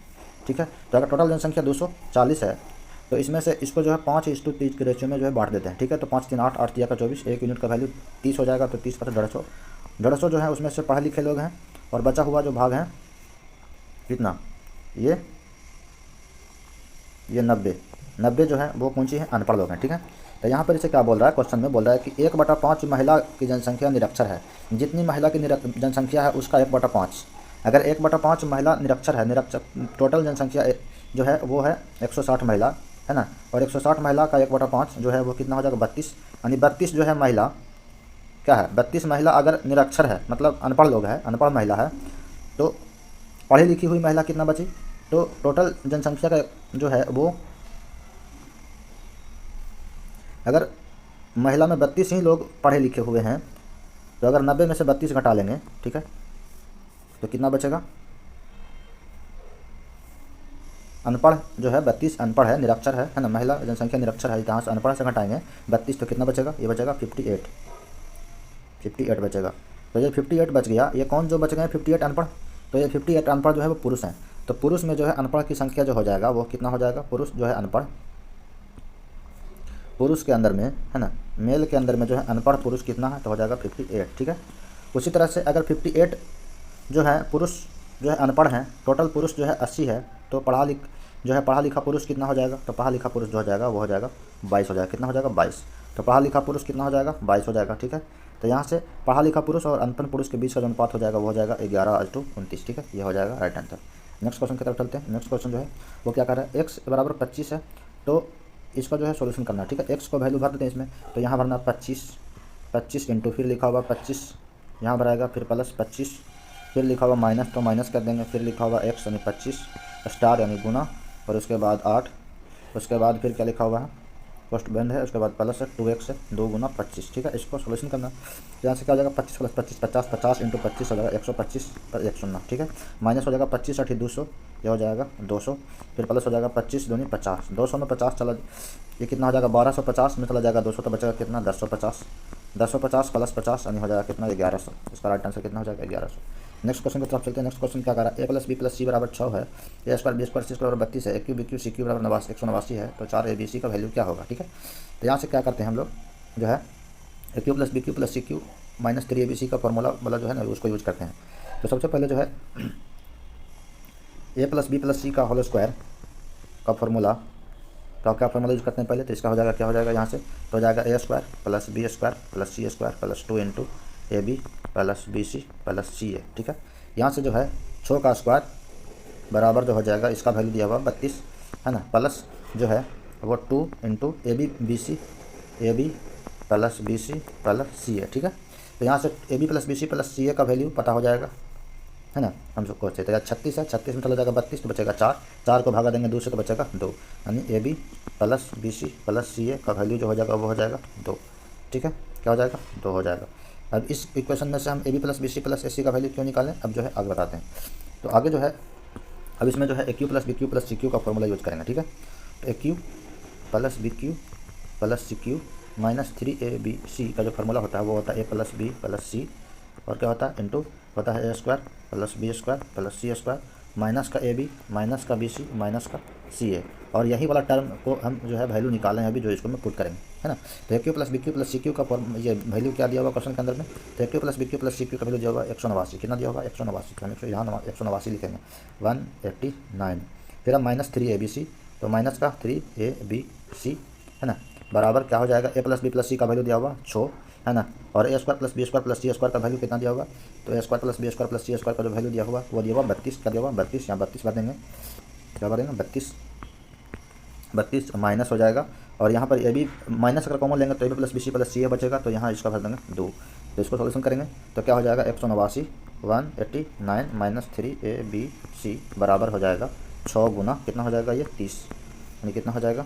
ठीक है, तो अगर टोटल जनसंख्या 240 है तो इसमें से इसको जो है 5:30 के रेशियो में जो है बांट देते हैं। ठीक है, तो 5 3 8 8 3 24, 1 यूनिट का वैल्यू 30 हो जाएगा, तो 30 का 150 जो है उसमें से पढ़े लिखे लोग हैं और बचा हुआ जो भाग है कितना ये 90 जो है वो कौन सी है अनपढ़ लोग हैं। ठीक है, तो यहाँ पर इसे क्या बोल रहा है, क्वेश्चन में बोल रहा है कि 1/5 महिला की जनसंख्या निरक्षर है। जितनी महिला की जनसंख्या है उसका 1/5। अगर 1/5 महिला निरक्षर है, निरक्षर टोटल जनसंख्या जो है वो है 160 महिला है ना, और 160 महिला का 1/5 जो है वो कितना हो जाएगा 32, यानी 32 जो है महिला क्या है 32 महिला अगर निरक्षर है मतलब अनपढ़ लोग है, अनपढ़ महिला है, तो पढ़ी लिखी हुई महिला कितना बची, तो टोटल जनसंख्या का जो है वो अगर महिला में 32 ही लोग पढ़े लिखे हुए हैं तो अगर 90 में से 32 घटा लेंगे। ठीक है, तो कितना बचेगा, अनपढ़ जो है 32 अनपढ़ है, निरक्षर है ना, महिला जनसंख्या निरक्षर है, जहाँ से अनपढ़ से घटाएंगे 32 तो कितना बचेगा, ये बचेगा 58 बचेगा। तो ये 58 बच गया, ये कौन जो बच गए 58 अनपढ़, तो ये 58 अनपढ़ जो है वो पुरुष हैं। तो पुरुष में जो है अनपढ़ की संख्या जो हो जाएगा वो कितना हो जाएगा, पुरुष जो है अनपढ़ पुरुष के अंदर में है ना, मेल के अंदर में जो है अनपढ़ पुरुष कितना है, तो हो जाएगा 58। ठीक है, उसी तरह से अगर 58 जो है पुरुष जो है अनपढ़ हैं, टोटल पुरुष जो है 80 है, तो पढ़ा लिखा पुरुष कितना हो जाएगा, तो पढ़ा लिखा पुरुष जो हो जाएगा वो हो जाएगा 22 हो जाएगा। कितना हो जाएगा 22। तो पढ़ा लिखा पुरुष कितना हो जाएगा 22 हो जाएगा, ठीक है। तो यहाँ से पढ़ा लिखा पुरुष और अनपढ़ पुरुष के बीच का जो अनुपात हो जाएगा वो हो जाएगा 11:29, ठीक है। ये हो जाएगा राइट आंसर। नेक्स्ट क्वेश्चन की तरफ चलते हैं। नेक्स्ट क्वेश्चन जो है वो क्या कर रहा है, x बराबर 25 है, तो इसका जो है सोल्यूशन करना है, ठीक है। x को वैल्यू भर देते हैं इसमें, तो यहाँ भरना 25 इंटू फिर लिखा हुआ 25 यहाँ भराएगा, फिर प्लस 25 फिर लिखा हुआ माइनस, तो माइनस कर देंगे, फिर लिखा हुआ x यानी 25 स्टार यानी गुना, और उसके बाद 8, उसके बाद फिर क्या लिखा हुआ है फर्स्ट बैंड है, उसके बाद प्लस है 2x है 2 गुना 25, ठीक है। इसको सोल्यूशन करना, यहाँ से क्या हो जाएगा 25 प्लस 25 50, 50 इंटू 25 हो जाएगा 125 पर 1 ठीक है। माइनस हो जाएगा 25 8 200, ये हो जाएगा 200, फिर प्लस हो जाएगा 25 दूनी 50, 200 में 50 चला, ये कितना हो जाएगा 1250 में चला जाएगा 200, तो बचेगा कितना 1050, 1050 प्लस 50 यानी हो जाएगा कितना 1100। इसका राइट आंसर कितना हो जाएगा 1100। नेक्स्ट क्वेश्चन की तरफ चलते हैं। नेक्स्ट क्वेश्चन क्या कर रहा है, a plus B plus C बराबर 6 है, A square B square C square बराबर 32 है, A cube B cube C cube बराबर 189 है, तो 4 ए बी सी का वैल्यू क्या होगा, ठीक है। तो यहाँ से क्या करते हैं हम लोग जो है A cube plus B cube plus C cube minus 3 A B C का फॉर्मूला वाला जो है ना उसको यूज़ करते हैं। तो सबसे पहले जो है A plus B plus C का होल स्क्वायर का फॉर्मूला, तो क्या फॉर्मूला यूज़ करते हैं पहले, तो इसका हो जाएगा क्या हो जाएगा यहाँ से, तो हो जाएगा A square plus B square plus C square plus 2 into A B plus B C plus C A, ठीक है। यहाँ से जो है 6 का स्क्वायर बराबर जो हो जाएगा, इसका वैल्यू दिया हुआ 32 है ना, प्लस जो है वो 2 into A B plus B C plus C A, ठीक है। तो यहाँ से A B plus B C plus C A का वैल्यू पता हो जाएगा, है ना, हम सबको अच्छे। तो यार 36 है, 36 में चला जाएगा 32, तो बचेगा 4, 4 को भागा देंगे 2 से तो बचेगा 2, यानी A B plus B C plus C A का वैल्यू जो हो जाएगा वो हो जाएगा 2, ठीक है। क्या हो जाएगा 2 हो जाएगा। अब इस इक्वेशन में से हम A B plus B C plus A C का वैल्यू क्यों निकालें, अब जो है आगे बताते हैं। तो आगे जो है अब इसमें जो है A cube plus B cube plus C cube का फॉर्मूला यूज़ करेंगे, ठीक है। तो A cube plus B cube plus C cube minus 3 A B C का जो फार्मूला होता है वो होता है A plus B plus C, और क्या होता है इंटू होता है A square plus B square plus C square minus का ए बी माइनस का बी सी माइनस का सी ए, और यही वाला टर्म को हम जो है वैल्यू निकाले हैं अभी, जो इसको में पुट करेंगे, है ना। तो A cube plus B cube plus C cube का ये वैल्यू क्या दिया हुआ क्वेश्चन के अंदर में, तो A cube plus B cube plus C cube का वैल्यू दिया हुआ 189, कितना दिया होगा 189, तो हम यहाँ 189 लिखेंगे 189, फिर हम माइनस 3 ए बी सी, तो माइनस का 3 ए बी सी है ना, बराबर क्या हो जाएगा A plus B plus C का वैल्यू दिया हुआ 6 है ना, और A square plus B square plus C square का वैल्यू कितना दिया होगा, तो A square plus B square plus C square का जो वैल्यू दिया हुआ वो दिया हुआ 32, क्या दिया हुआ 32, यहाँ 32 भर देंगे, क्या भरेंगे 32 माइनस हो जाएगा, और यहाँ पर ए बी माइनस अगर कॉमन लेंगे तो A B plus B C plus C A बचेगा, तो यहाँ इसका भर देंगे 2, तो इसको सोल्यूशन करेंगे तो क्या हो जाएगा 189 189 माइनस 3 ए बी सी बराबर हो जाएगा 6 गुना कितना हो जाएगा ये 30, यानी कितना हो जाएगा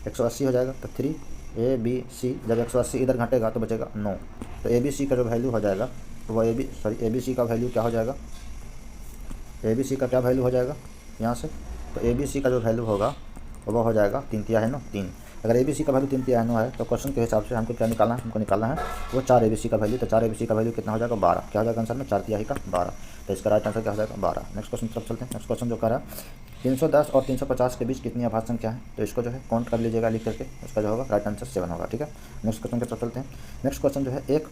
180 हो जाएगा। तो 3 ए बी सी जब 180 इधर घटेगा तो बचेगा 9, तो ए बी सी का जो वैल्यू हो जाएगा वो ए बी सी का वैल्यू क्या हो जाएगा, ए बी सी का क्या वैल्यू हो जाएगा यहाँ से, तो ए बी सी का जो वैल्यू होगा वो हो जाएगा 3 तिया है ना 3, अगर ए बी सी का वैल्यू 3 तिया है ना है तो क्वेश्चन के हिसाब से हमको क्या निकालना है, हमको निकालना है वो 4 ए बी सी का वैल्यू, तो 4 ए बी सी का वैल्यू कितना हो जाएगा 12, क्या हो जाएगा आंसर में 4 तिहाई का 12, तो इसका राइट आंसर क्या हो जाएगा 12। नेक्स्ट क्वेश्चन तरफ चलते हैं। नेक्स्ट क्वेश्चन जो कर रहा है 310 और 350 के बीच कितनी आभाज्य संख्या है, तो इसको जो है काउंट कर लीजिएगा लिख करके, उसका जो होगा राइट आंसर 7 होगा, ठीक है। नेक्स्ट क्वेश्चन की तरफ चलते हैं। नेक्स्ट क्वेश्चन जो है एक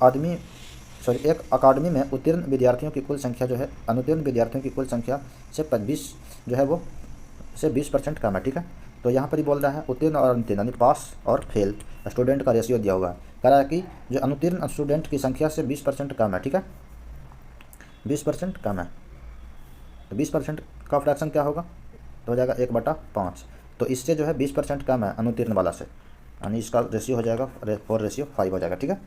अकादमी में उत्तीर्ण विद्यार्थियों की कुल संख्या जो है अनुत्तीर्ण विद्यार्थियों की कुल संख्या से 20 जो है वो से 20% कम है, ठीक है। तो यहाँ पर ही बोल रहा है उत्तीर्ण और अनुत्तीर्ण यानी पास और फेल स्टूडेंट का रेशियो दिया हुआ है, कह रहा है कि जो अनुत्तीर्ण स्टूडेंट की संख्या से 20% कम है, ठीक है 20% कम है, तो 20% का फ्रैक्शन क्या होगा, तो हो जाएगा 1/5, तो इससे जो है 20% कम है अनुत्तीर्ण वाला से, यानी इसका रेशियो हो जाएगा 4:5 हो जाएगा, ठीक है।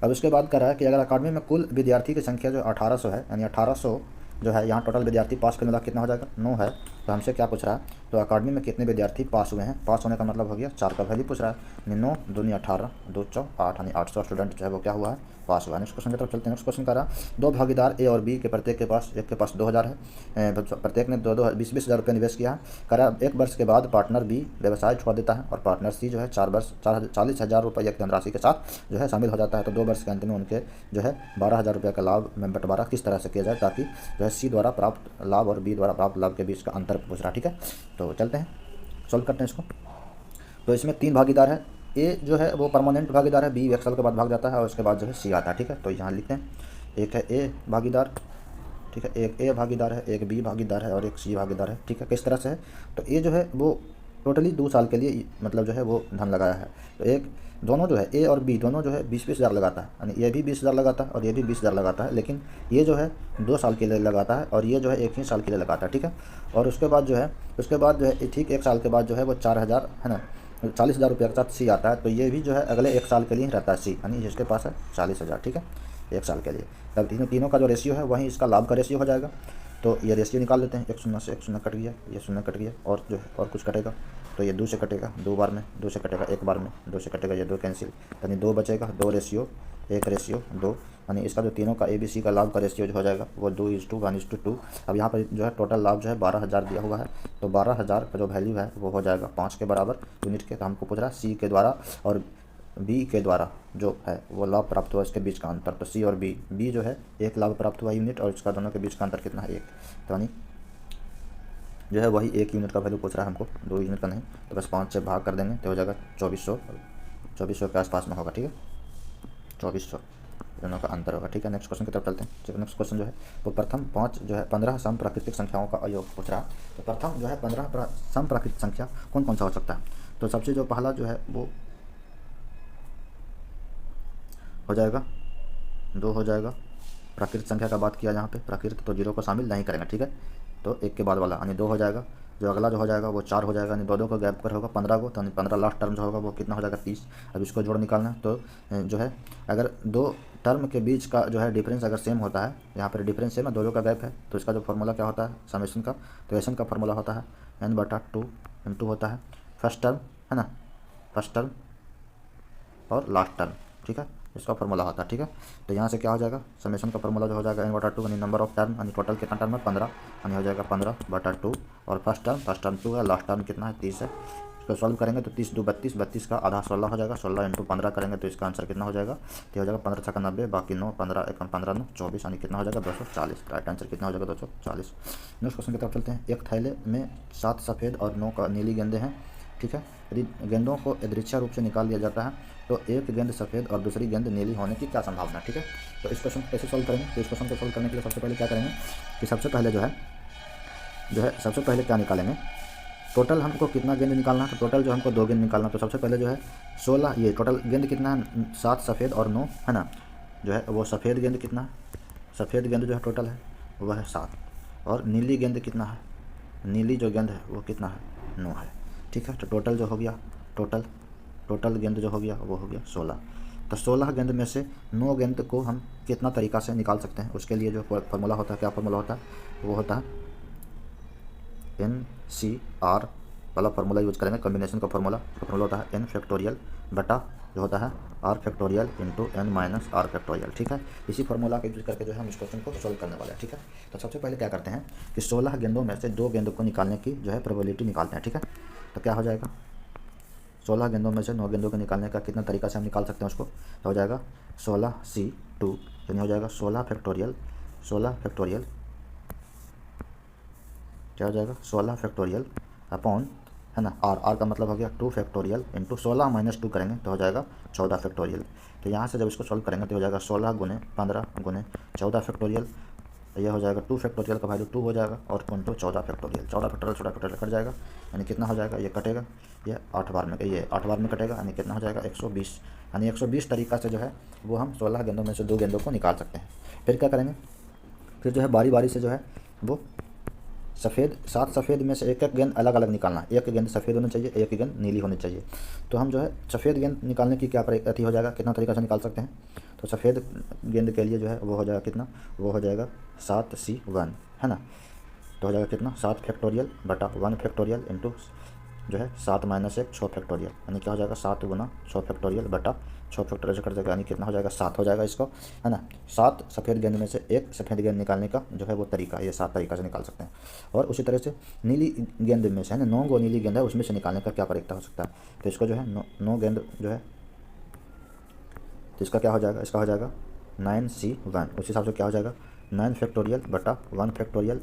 अब उसके बाद कह रहा है कि अगर अकादमी में कुल विद्यार्थी की संख्या जो 1800 है, यानी 1800 जो है यहाँ टोटल विद्यार्थी पास करने वाला कितना हो जाएगा 9 है, तो हमसे क्या पूछ रहा है, तो अकादमी में कितने विद्यार्थी पास हुए हैं, पास होने का मतलब हो गया 4 का वैल्यू पूछ रहा है, यानी 9 दूनी 18 2 4 8, यानी 800 स्टूडेंट जो है वो क्या हुआ है पास हुआ है। नेक्स्ट क्वेश्चन की तरफ चलते हैं। नेक्स्ट क्वेश्चन कर रहा है 2 भागीदार ए और बी के प्रत्येक के पास, एक के पास 2000 है, प्रत्येक ने 20 हज़ार रुपये निवेश किया है, कह रहा है 1 वर्ष के बाद पार्टनर बी व्यवसाय छोड़ देता है और पार्टनर सी जो है 40,000 रुपये एक धनराशि के साथ जो है शामिल हो जाता है, तो 2 वर्ष के अंत में उनके जो है 12,000 रुपये का लाभ में बंटवारा किस तरह से किया जाए ताकि जो है सी द्वारा प्राप्त लाभ और बी द्वारा प्राप्त लाभ के बीच का अंतर पूछ रहा है, ठीक है। तो चलते हैं सॉल्व करते हैं इसको। तो इसमें 3 भागीदार है, ए जो है वो परमानेंट भागीदार है, बी 1 साल के बाद भाग जाता है और उसके बाद जो है सी आता है, ठीक है। तो यहाँ लिखते हैं एक है ए भागीदार, ठीक है, एक ए भागीदार है, एक बी भागीदार है और एक सी भागीदार है, ठीक है। किस तरह से है, तो ए जो है वो टोटली 2 साल के लिए मतलब जो है वो धन लगाया है, तो एक दोनों जो है ए और बी दोनों जो है 20-20 हज़ार लगाता है, यानी ये भी 20 हज़ार लगाता है और ये भी 20 हज़ार लगाता है, लेकिन ये जो है 2 साल के लिए लगाता है और ये जो है 1 ही साल के लिए लगाता है, ठीक है। और उसके बाद जो है ठीक 1 साल के बाद जो है वो 4,000 है ना 40,000 रुपये के साथ सी आता है, तो ये भी जो है अगले 1 साल के लिए रहता है सी, यानी जिसके पास है 40,000, ठीक है, 1 साल के लिए। तब तीनों का जो रेशियो है वहीं इसका लाभ का रेशियो हो जाएगा। तो ये रेशियो निकाल लेते हैं, 1 शून्य से 1 शून्य कट गया, ये शून्य कट गया, और जो है और कुछ कटेगा तो ये 2 से कटेगा 2 बार में, 2 से कटेगा 1 बार में, 2 से कटेगा ये 2 कैंसिल, यानी 2 बचेगा, 2 रेशियो 1 रेशियो 2, यानी इसका जो तीनों का ABC का लाभ का रेशियो जो हो जाएगा वो 2:1:2। अब यहाँ पर जो है टोटल लाभ जो है 12,000 दिया हुआ है, तो 12,000 का जो वैल्यू है वो हो जाएगा 5 के बराबर यूनिट के। तो हमको पूछ रहा है सी के द्वारा और बी के द्वारा जो है वो लाभ प्राप्त हुआ, इसके बीच का अंतर। तो सी और बी जो है 1 लाभ प्राप्त हुआ यूनिट, और इसका दोनों के बीच का अंतर कितना है 1, तो यानी जो है वही 1 यूनिट का वैल्यू पूछ रहा है हमको, 2 यूनिट का नहीं। तो बस 5 से भाग कर देंगे तो हो जाएगा 2400 के आसपास में होगा, ठीक है, 2400 दोनों का अंतर होगा, ठीक है। नेक्स्ट क्वेश्चन की तरफ चलते हैं। नेक्स्ट क्वेश्चन जो है वो प्रथम 15 सम प्राकृतिक संख्याओं का योग पूछ रहा है। तो प्रथम जो है 15 सम प्राकृतिक संख्या कौन कौन सा हो सकता है। तो सबसे जो पहला जो है वो हो जाएगा 2 हो जाएगा। प्राकृतिक संख्या का बात किया यहाँ पे, प्राकृतिक तो 0 को शामिल नहीं करेंगे, ठीक है। तो 1 के बाद वाला यानी 2 हो जाएगा। जो अगला जो हो जाएगा वो 4 हो जाएगा, यानी 2 को गैप कर होगा 15 को, तो 15 लास्ट टर्म जो होगा वो कितना हो जाएगा 30। अब इसको जोड़ निकालना है, तो जो है अगर 2 टर्म के बीच का जो है डिफरेंस अगर सेम होता है, यहाँ पर डिफरेंस सेम है, 2 का गैप है, तो इसका जो फॉर्मूला क्या होता है समेशन का, तो एसन का फॉर्मूला होता है n/2 × होता है फर्स्ट टर्म, है ना, फर्स्ट टर्म और लास्ट टर्म, ठीक है, इसका फॉर्मूला होता है, ठीक है। तो यहाँ से क्या हो जाएगा समेशन का फॉर्मूला जो हो जाएगा n/2 यानी नंबर ऑफ टर्म, यानी टोटल कितना टर्म है 15, यानी हो जाएगा 15/2, और फर्स्ट टर्म 2 है, लास्ट टर्म कितना है 30 है। इसको सॉल्व करेंगे तो 30 2 32, 32 का आधा 16 हो जाएगा, 16 × 15 करेंगे तो इसका आंसर कितना हो जाएगा, तो हो जाएगा 15 × 6 = 90, बाकी 9 15 1 15 9 24, यानी कितना हो जाएगा 240। राइट आंसर कितना हो जाएगा 240। नेक्स्ट क्वेश्चन की तरफ चलते हैं। एक थैले में 7 सफ़ेद और 9 नीली गेंदें हैं, ठीक है। यदि गेंदों को यादृच्छिक रूप से निकाल दिया जाता है तो एक गेंद सफ़ेद और दूसरी गेंद नीली होने की क्या संभावना है, ठीक है। तो इस क्वेश्चन को कैसे सॉल्व करेंगे, तो इस क्वेश्चन को सॉल्व करने के लिए सबसे पहले क्या करेंगे कि सबसे पहले जो है सबसे पहले क्या निकालेंगे, टोटल हमको कितना गेंद निकालना है। तो टोटल जो हमको 2 गेंद निकालना, तो सबसे पहले जो है 16, ये टोटल गेंद कितना है 7 सफ़ेद और 9, है ना, जो है वो सफ़ेद गेंद कितना है, सफ़ेद गेंद जो है टोटल है वह है 7, और नीली गेंद कितना है, नीली जो गेंद है वो कितना है 9 है, ठीक है। तो टोटल जो हो गया टोटल गेंद जो हो गया वो हो गया 16। तो 16 गेंद में से 9 गेंद को हम कितना तरीका से निकाल सकते हैं, उसके लिए जो फॉर्मूला होता है, क्या फॉर्मूला होता है, वो होता है NCR वाला फार्मूला यूज़ करेंगे, कॉम्बिनेशन का फार्मूला होता है n फैक्टोरियल बटा जो होता है r factorial into n - r factorial, ठीक है। इसी फार्मूला का यूज करके जो है हम इस क्वेश्चन को सॉल्व करने वाले हैं, ठीक है। तो सबसे पहले क्या करते हैं कि 16 गेंदों में से 2 गेंदों को निकालने की जो है प्रोबेबिलिटी निकालते हैं, ठीक है। तो क्या हो जाएगा 16 गेंदों में से 9 गेंदों को निकालने का कितना तरीका से हम निकाल सकते हैं उसको, तो हो जाएगा 16C2, यानी हो जाएगा 16 फैक्टोरियल क्या हो जाएगा 16 फैक्टोरियल अपॉन, है ना, आर का मतलब हो गया 2 फैक्टोरियल इंटू 16 - 2 करेंगे तो हो जाएगा 14 फैक्टोरियल। तो यहाँ से जब इसको सॉल्व करेंगे तो हो जाएगा 16 × 15 × 14 फैक्टोरियल, यह हो जाएगा 2 फैक्टोरियल का वैल्यू 2 हो जाएगा, और इंटू 14 फैक्टोरियल, 14 फैक्टोरियल छोटा फैक्टोरियल कट जाएगा, यानी कितना हो जाएगा, ये कटेगा, ये 8 बार में कटेगा, यानी कितना हो जाएगा 120, यानी 120 तरीका से जो है वो हम 16 गेंदों में से 2 गेंदों को निकाल सकते हैं। फिर क्या करेंगे, फिर जो है बारी बारी से जो है वो 7 सफ़ेद में से एक गेंद अलग अलग निकालना, एक गेंद सफ़ेद होनी चाहिए, एक गेंद नीली होनी चाहिए। तो हम जो है सफ़ेद गेंद निकालने की क्या अति हो जाएगा, कितना तरीका से निकाल सकते हैं। तो सफ़ेद गेंद के लिए जो है वो हो जाएगा कितना, वो हो जाएगा 7C1, है ना। तो हो जाएगा कितना 7 फैक्टोरियल बटा 1 फैक्टोरियल इंटू जो है 7 - 1 6 फैक्टोरियल, यानी क्या हो जाएगा 7 × 6 फैक्टोरियल बटा 6 फैक्टोरियल से कट जाएगा, यानी कितना हो जाएगा 7 हो जाएगा इसको, है ना। 7 सफ़ेद गेंद में से एक सफ़ेद गेंद निकालने का जो है वो तरीका, ये 7 तरीका से निकाल सकते हैं। और उसी तरह से नीली गेंद में से, है ना, 9 गो नीली गेंद है, उसमें से निकालने का क्या तरीका हो सकता है। तो इसको जो है 9 गेंद जो है, तो इसका क्या हो जाएगा, इसका हो जाएगा 9C1, उस हिसाब से क्या हो जाएगा 9 फैक्टोरियल बटा 1 फैक्टोरियल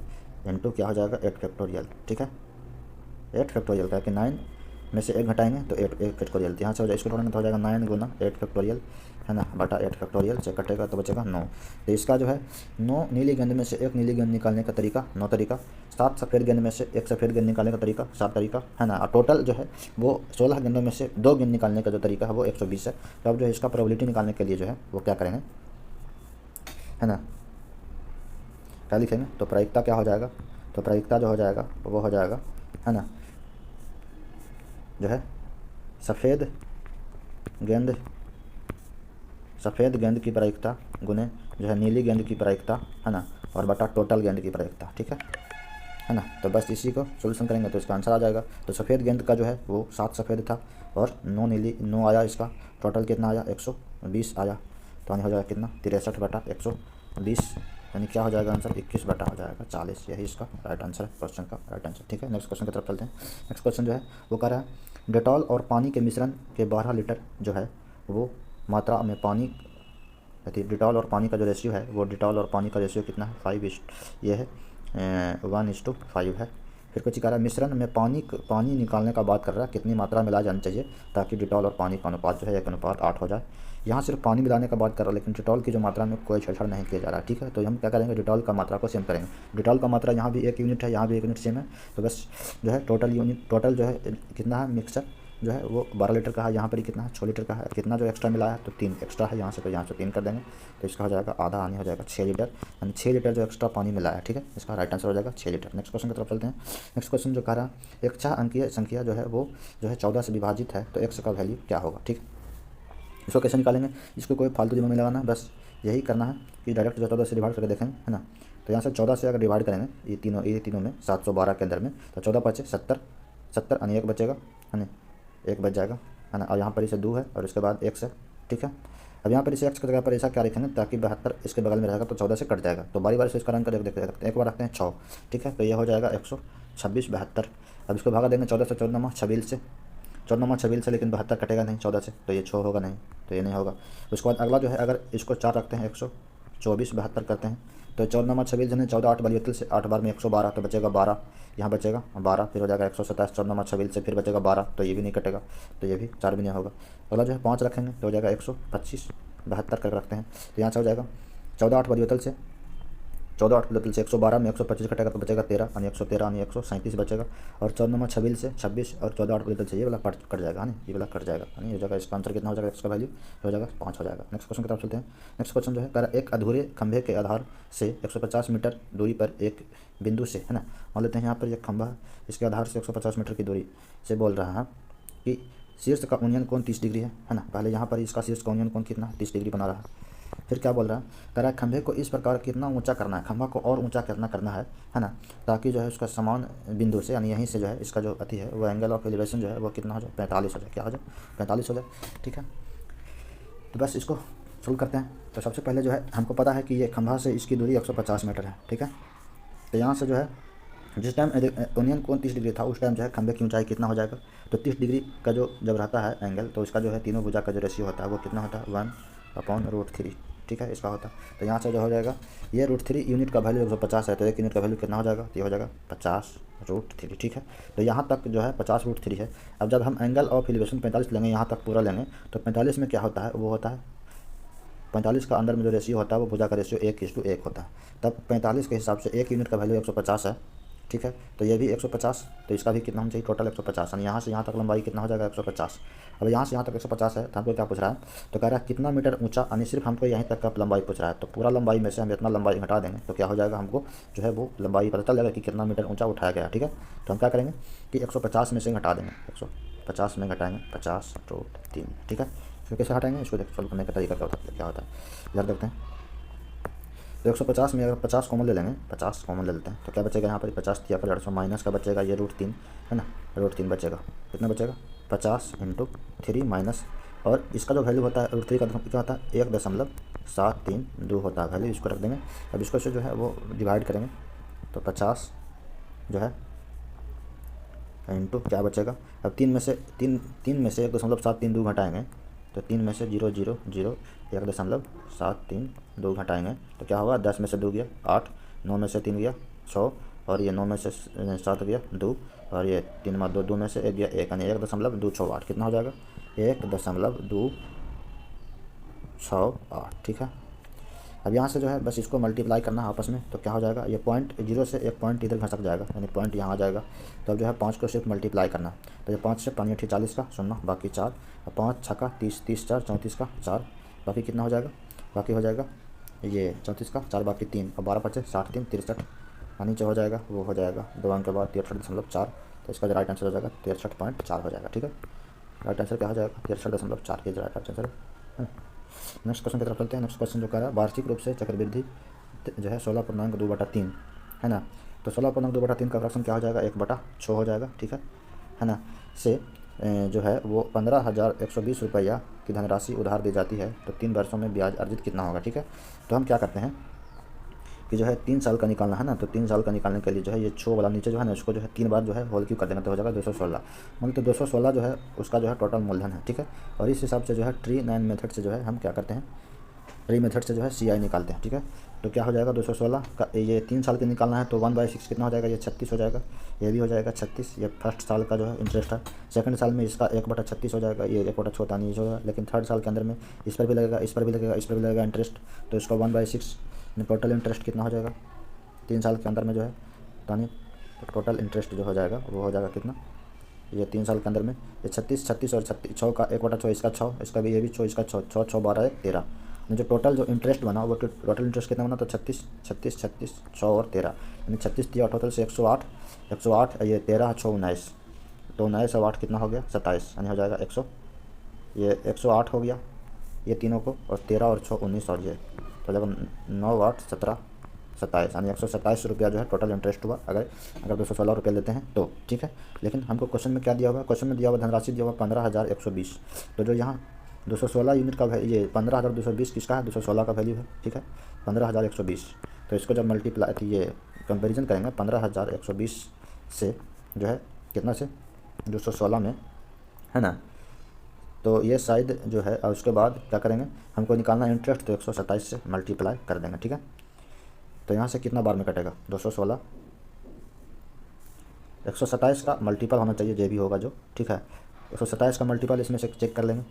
इंटू क्या हो जाएगा 8 फैक्टोरियल, ठीक है। 8 फैक्टोरियल का है कि 9 में से 1 घटाएंगे तो 8 फैक्टोरियल, यहाँ से हो जाए इसको तोड़ेंगे तो हो जाएगा 9 गुना 8 फैक्टोरियल, है ना, बटा 8 फैक्टोरियल से कटेगा तो बचेगा 9। तो इसका जो है 9 नीली गेंद में से 1 नीली गेंद निकालने का तरीका 9 तरीका, 7 सफ़ेद गेंद में से 1 सफ़ेद गेंद निकालने का तरीका 7 तरीका, है ना, और टोटल जो है वो 16 गेंदों में से 2 गेंद निकालने का जो तरीका है वो 120 है। तो अब जो है इसका प्रोबेबिलिटी निकालने के लिए जो है वो क्या करेंगे, है ना, क्या लिखेंगे, तो प्रायिकता क्या हो जाएगा, तो प्रायिकता जो हो जाएगा वो हो जाएगा, है ना, जो है सफ़ेद गेंद की प्रायिकता गुने जो है नीली गेंद की प्रायिकता, है ना, और बटा टोटल गेंद की प्रायिकता, ठीक है ना। तो बस इसी को सोल्यूशन करेंगे तो इसका आंसर आ जाएगा। तो सफ़ेद गेंद का जो है वो 7 सफ़ेद था और 9 नीली, 9 आया, इसका टोटल कितना आया 120 आया, तो यानी हो जाएगा कितना 63 बटा 120, यानी क्या हो जाएगा आंसर 21 बटा हो जाएगा 40। यही इसका राइट आंसर है, क्वेश्चन का राइट आंसर, ठीक है। नेक्स्ट क्वेश्चन की तरफ चलते हैं। नेक्स्ट क्वेश्चन जो है वो कह रहा है डेटॉल और पानी के मिश्रण के 12 लीटर जो है वो मात्रा में पानी, डिटॉल और पानी का जो रेशियो है वो डिटॉल और पानी का रेशियो कितना है 5 ये है 1:5 है। फिर कुछ कह रहा है मिश्रण में पानी निकालने का बात कर रहा है, कितनी मात्रा मिलाया जानी चाहिए ताकि डिटॉल और पानी का अनुपात जो है 1:8 हो जाए। यहाँ सिर्फ पानी मिलाने का बात कर रहा है, लेकिन डिटॉल की जो मात्रा में कोई छेड़छाड़ नहीं किया जा रहा है, ठीक है। तो हम क्या करेंगे, डिटॉल का मात्रा को सेम करेंगे। डिटॉल का मात्रा यहाँ भी 1 यूनिट है, यहाँ भी 1 यूनिट सेम है, तो बस जो है टोटल जो है कितना है मिक्सचर जो है वो 12 लीटर का है, यहाँ पर ही कितना है 6 लीटर का है, कितना जो एक्स्ट्रा मिला है तो 3 एक्स्ट्रा है यहाँ से, तो यहाँ से 3 कर देंगे तो इसका हो जाएगा आधा, आनी हो जाएगा 6 लीटर, यानी 6 लीटर जो एक्स्ट्रा पानी मिला है, ठीक है। इसका राइट आंसर हो जाएगा 6 लीटर। नेक्स्ट क्वेश्चन की तरफ चलते हैं। नेक्स्ट क्वेश्चन जो कह रहा है एक 6 अंकीय संख्या जो है वो जो है 14 से विभाजित है तो एक्स का वैल्यू क्या होगा, ठीक। इसको कैसे निकालेंगे, इसको कोई फालतू दिमाग में लगाना है, बस यही करना है कि डायरेक्ट जो 14 से डिवाइड करके देखेंगे, है ना। तो यहाँ से 14 से अगर डिवाइड करेंगे ये तीनों में 712 के अंदर में, तो 14 5 70 यानी 1 बचेगा, है ना, 1 बच जाएगा, है ना। और यहाँ पर इसे 2 है और इसके बाद x है, ठीक है। अब यहाँ पर इसे x की जगह पर ऐसा क्या लिखेंगे ताकि 72 इसके बगल में रहेगा तो 14 से कट जाएगा, तो बारी बारी से इसका रंग कर देखते हैं। एक बार रखते हैं 6, ठीक है, तो यह हो जाएगा 126 72। अब इसको भागा देंगे 14 से 14 छबील से, 14 छबील से, लेकिन 72 कटेगा नहीं 14 से, तो ये 6 होगा नहीं, तो ये नहीं होगा। उसके बाद अगला जो है अगर इसको 4 रखते हैं 124 72 करते हैं तो 14 छबील से 14 8 बलियतल से 8 बार में 112, तो बचेगा 12, यहाँ बचेगा 12, फिर हो जाएगा 127 14 छबील से फिर बचेगा 12, तो ये भी नहीं कटेगा, तो ये भी 4 भी नहीं होगा। अगला जो है 5 रखेंगे तो हो जाएगा 125 72 करके रखते हैं, तो यहाँ से हो जाएगा 14 8 बलियतल से 112 में 125 कटेगा तो बचेगा 13, यानी 113 यानी 137 बचेगा। और 14 छबील से 26 और 14 8 बलियतल से ये वाला कट जाएगा, यानी ये वाला कट जाएगा, यानी हो जाएगा इसका आंसर कितना हो जाएगा, इसका वैल्यू हो जाएगा 5 हो जाएगा। नेक्स्ट क्वेश्चन की तरफ चलते हैं। नेक्स्ट क्वेश्चन जो है एक अधूरे खंभे के आधार से 150 मीटर दूरी पर एक बिंदु से, है ना, मान लेते हैं यहाँ पर एक खंभा है, इसके आधार से 150 मीटर की दूरी से बोल रहा है कि शीर्ष का उन्नयन कोण 30 डिग्री है ना। पहले यहाँ पर इसका शीर्ष का उन्नयन कोण कितना 30 डिग्री बना रहा है। फिर क्या बोल रहा है, कह रहा है खंभे को इस प्रकार कितना ऊंचा करना है, खंभा को और ऊंचा कितना करना है ना, ताकि जो है उसका समान बिंदु से, यानी यहीं से जो है इसका जो अति है वो एंगल ऑफ एलिवेशन जो है वो कितना हो जाए 45 हो जाए, क्या हो जाए 45 हो जाए, ठीक है। तो बस इसको सोल्व करते हैं। तो सबसे पहले जो है हमको पता है कि ये खंभा से इसकी दूरी 150 मीटर है, ठीक है। तो यहाँ से जो है जिस टाइम उन्नयन कोण 30 डिग्री था उस टाइम जो है खंभे की ऊंचाई कितना हो जाएगा, तो 30 डिग्री का जो जब रहता है एंगल तो इसका जो है तीनों भुजा का जो रेशियो होता है वो कितना होता है 1/√3, ठीक है, इसका होता है। तो यहाँ से जो हो जाएगा ये √3 यूनिट का वैल्यू 150 है, तो 1 यूनिट का वैल्यू कितना हो जाएगा, तो ये हो जाएगा 50√3, ठीक है। तो यहाँ तक जो है 50√3 है। अब जब हम एंगल ऑफ एलिवेशन 45 लेंगे, यहाँ तक पूरा लेंगे, तो 45 में क्या होता है, वो होता है 45 का अंदर में जो रेशियो होता है वो भुजा का रेशियो 1:1 होता है। तब 45 के हिसाब से 1 यूनिट का वैल्यू 150 है, ठीक है। तो ये भी 150, तो इसका भी कितना होना चाहिए टोटल 150, यानी यहाँ से यहाँ तक लंबाई कितना हो जाएगा 150। अब यहाँ से यहाँ तक 150 है, तो हमको क्या पूछ रहा है, तो कह रहा है कितना मीटर ऊंचा, यानी सिर्फ हमको यहीं तक का लंबाई पूछ रहा है। तो पूरा लंबाई में से हम इतना लंबाई घटा देंगे तो क्या हो जाएगा, हमको जो है वो लंबाई पता चल जाएगा कि कितना मीटर ऊँचा उठाया गया, ठीक है। तो हम क्या करेंगे कि 150 में से घटा देंगे, 150 में घटाएंगे 50√3, ठीक है। फिर कैसे हटाएंगे इसको सोल्व करने का तरीका क्या होता है यार देखते हैं। तो 150 में अगर 50 कॉमन ले लेंगे, 50 कॉमन ले लेते हैं, तो क्या बचेगा यहाँ पर 50 दिया पर 800 माइनस का बचेगा ये √3, है ना, √3 बचेगा, कितना बचेगा 50 × 3 माइनस, और इसका जो वैल्यू होता है √3 का क्या होता है 1.732 होता है वैल्यू, इसको रख देंगे। अब इसको से जो है वो डिवाइड करेंगे तो 50 जो है इंटू क्या बचेगा, अब 3 में से 1.732 घटाएंगे तो 3 में से 0 0 0 1.732 घटाएंगे तो क्या होगा, 10 में से 2 गया 8, 9 में से 3 गया 6, और ये 9 में से 7 गया 2, और ये 3 में 2 में से 1 गया 1, यानी 1.268 कितना हो जाएगा 1.268। ठीक है। अब यहाँ से जो है बस इसको मल्टीप्लाई करना है आपस में, तो क्या हो जाएगा, ये पॉइंट 0 से एक पॉइंट इधर घसक जाएगा, यानी पॉइंट यहाँ आ जाएगा। तो अब जो है 5 को सिर्फ मल्टीप्लाई करना है, तो ये 5 से 5 × 40 का 0, बाकी 4, 5 6 का 30, 30 4 34 का 4, बाकी कितना हो जाएगा, बाकी हो जाएगा ये 34 का 4, बाकी 3, और 12 बचे 60 3 63, और नीचे हो जाएगा वो हो जाएगा 2 अंक के बाद 63.4। तो इसका जो राइट आंसर हो जाएगा 63.4 हो जाएगा। ठीक है, राइट आंसर क्या हो जाएगा 63.4, ये जो राइट आंसर है। नेक्स्ट क्वेश्चन की तरफ चलते हैं। नेक्स्ट क्वेश्चन जो कह रहा है वार्षिक रूप से चक्रवृद्धि जो है 16.2/3 है ना। तो 16.2/3 का फ्रैक्शन क्या हो जाएगा 1/6 हो जाएगा। ठीक है ना। से जो है वो 15,120 रुपया की धनराशि उधार दी जाती है, तो 3 वर्षों में ब्याज अर्जित कितना होगा। ठीक है, तो हम क्या करते हैं कि जो है 3 साल का निकालना है ना, तो 3 साल का निकालने के लिए जो है ये 6 वाला नीचे जो है ना उसको जो है 3 बार जो है होल क्यूब कर देना, तो हो जाएगा 216। मतलब तो 216 जो है उसका जो है टोटल मूलधन है। ठीक है, और इस हिसाब से जो है ट्री 9 मेथड से जो है हम क्या करते हैं, ट्री मेथड से जो है CI निकालते हैं। ठीक है, तो क्या हो जाएगा 216 का ये 3 साल के निकालना है, तो 1/6 कितना हो जाएगा, ये 36 हो जाएगा, ये भी हो जाएगा 36। ये फर्स्ट साल का जो है इंटरेस्ट है। सेकंड साल में इसका 1/36 हो जाएगा, ये 1/46 होगा, लेकिन थर्ड साल के अंदर में इस पर भी लगेगा, इस पर भी लगेगा, इस पर भी लगेगा इंटरेस्ट, तो इसका 1/6 टोटल इंटरेस्ट कितना हो जाएगा 3 साल के अंदर में जो है तानी, तो टोटल इंटरेस्ट जो हो जाएगा वो हो जाएगा कितना, ये 3 साल के अंदर में ये 36 36 और 6 का 1/6 इसका 6, इसका भी ये भी 6, इसका 6 6 6 12 1 13, जो टोटल जो इंटरेस्ट बना वो टोटल इंटरेस्ट कितना बना, तो 36 36 36 6 और 13, यानी 36 दिया टोटल से 108 108, ये 13 6 19, तो 19 और 8 कितना हो गया 27, यानी हो जाएगा 100, ये 108 हो गया ये तीनों को, और 13 और 6 19, और ये तो जब 9 8 17 27, यानी 127 रुपया जो है टोटल इंटरेस्ट हुआ, अगर 216 रुपये लेते हैं तो। ठीक है, लेकिन हमको क्वेश्चन में क्या दिया हुआ, क्वेश्चन में दिया हुआ धनराशि दिया हुआ 15,120, तो जो यहाँ 216 यूनिट का ये 15,220 किसका है, 216 का वैल्यू है। ठीक है, 15,120, तो इसको जब मल्टीप्लाई ये कंपेरिजन करेंगे 15,120 से जो है कितना से 216 में, है ना, तो ये शायद जो है, और उसके बाद क्या करेंगे हमको निकालना इंटरेस्ट, तो 127 से मल्टीप्लाई कर देंगे। ठीक है, तो यहाँ से कितना बार में कटेगा 216, 127 का मल्टीपल होना चाहिए जो भी होगा जो। ठीक है, 127 का मल्टीपल इसमें से चेक कर लेंगे,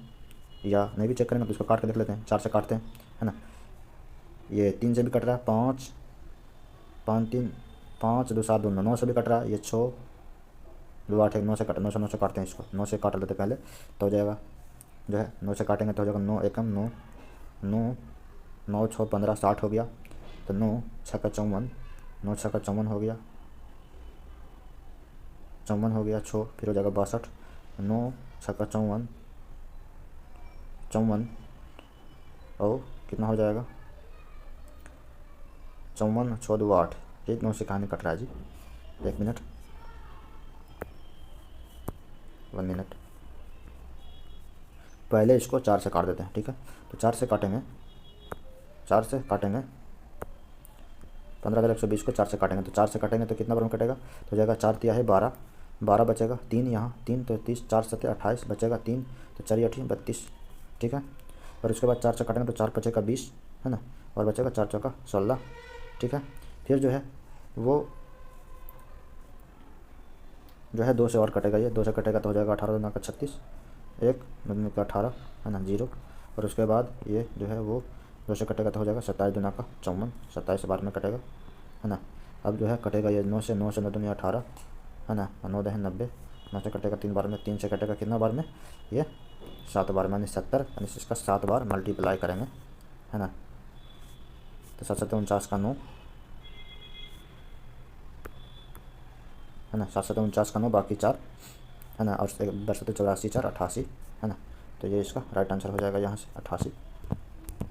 या नहीं भी चेक करेंगे तो इसको काट के देख लेते हैं, 4 से काटते हैं, है ना, ये 3 से भी कट रहा है, 5 5 3 5 2 7 2 9 से भी कट रहा है, ये 6 2 8 1 9 से कट 9 से काटते हैं इसको, 9 से काट लेते पहले, तो हो जाएगा जो है 9 से काटेंगे तो हो जाएगा 9 एकम 9 9 9 6 15 60 हो गया, तो 9 6 का 54 9 6 का 54 हो गया, 54 हो गया 6, फिर हो जाएगा 62, 9 6 का 54 54, और कितना हो जाएगा 54 6 2 8, ये 9 से कहानी कट रहा है जी, 1 मिनट 1 मिनट, पहले इसको 4 से काट देते हैं। ठीक है, तो 4 से काटेंगे 15,120 को 4 से काटेंगे, तो 4 से काटेंगे तो कितना बार में कटेगा, तो हो जाएगा 4 तिया है 12 12 बचेगा 3, यहाँ 3 तो 30, 4 7 28 बचेगा 3, तो 4 8 32। ठीक है, और उसके बाद 4 से काटेंगे तो 4 बचेगा 20, है ना, और बचेगा 4 चौका 16। ठीक है, फिर जो है वो जो है 2 से और कटेगा, ये 2 से कटेगा तो हो जाएगा 18 2 का 36, 1 9 का 18, है ना 0, और उसके बाद ये जो है वो 2 से कटेगा तो हो जाएगा 27 2 का 54, 27 बार में कटेगा, है ना। अब जो है कटेगा ये 9 से 9 2 18, है ना, 9 10 90, 9 से कटेगा 3 बार में, 3 से कटेगा कितना बार में, ये 7 बार में, यानी 70, यानी इसका 7 बार मल्टीप्लाई करेंगे, है ना, तो 7 7 49 का 9, है ना, 7 7 49 का 9, बाकी 4, है ना, और 10 84 4 88, है ना, तो ये इसका राइट आंसर हो जाएगा यहाँ से 88,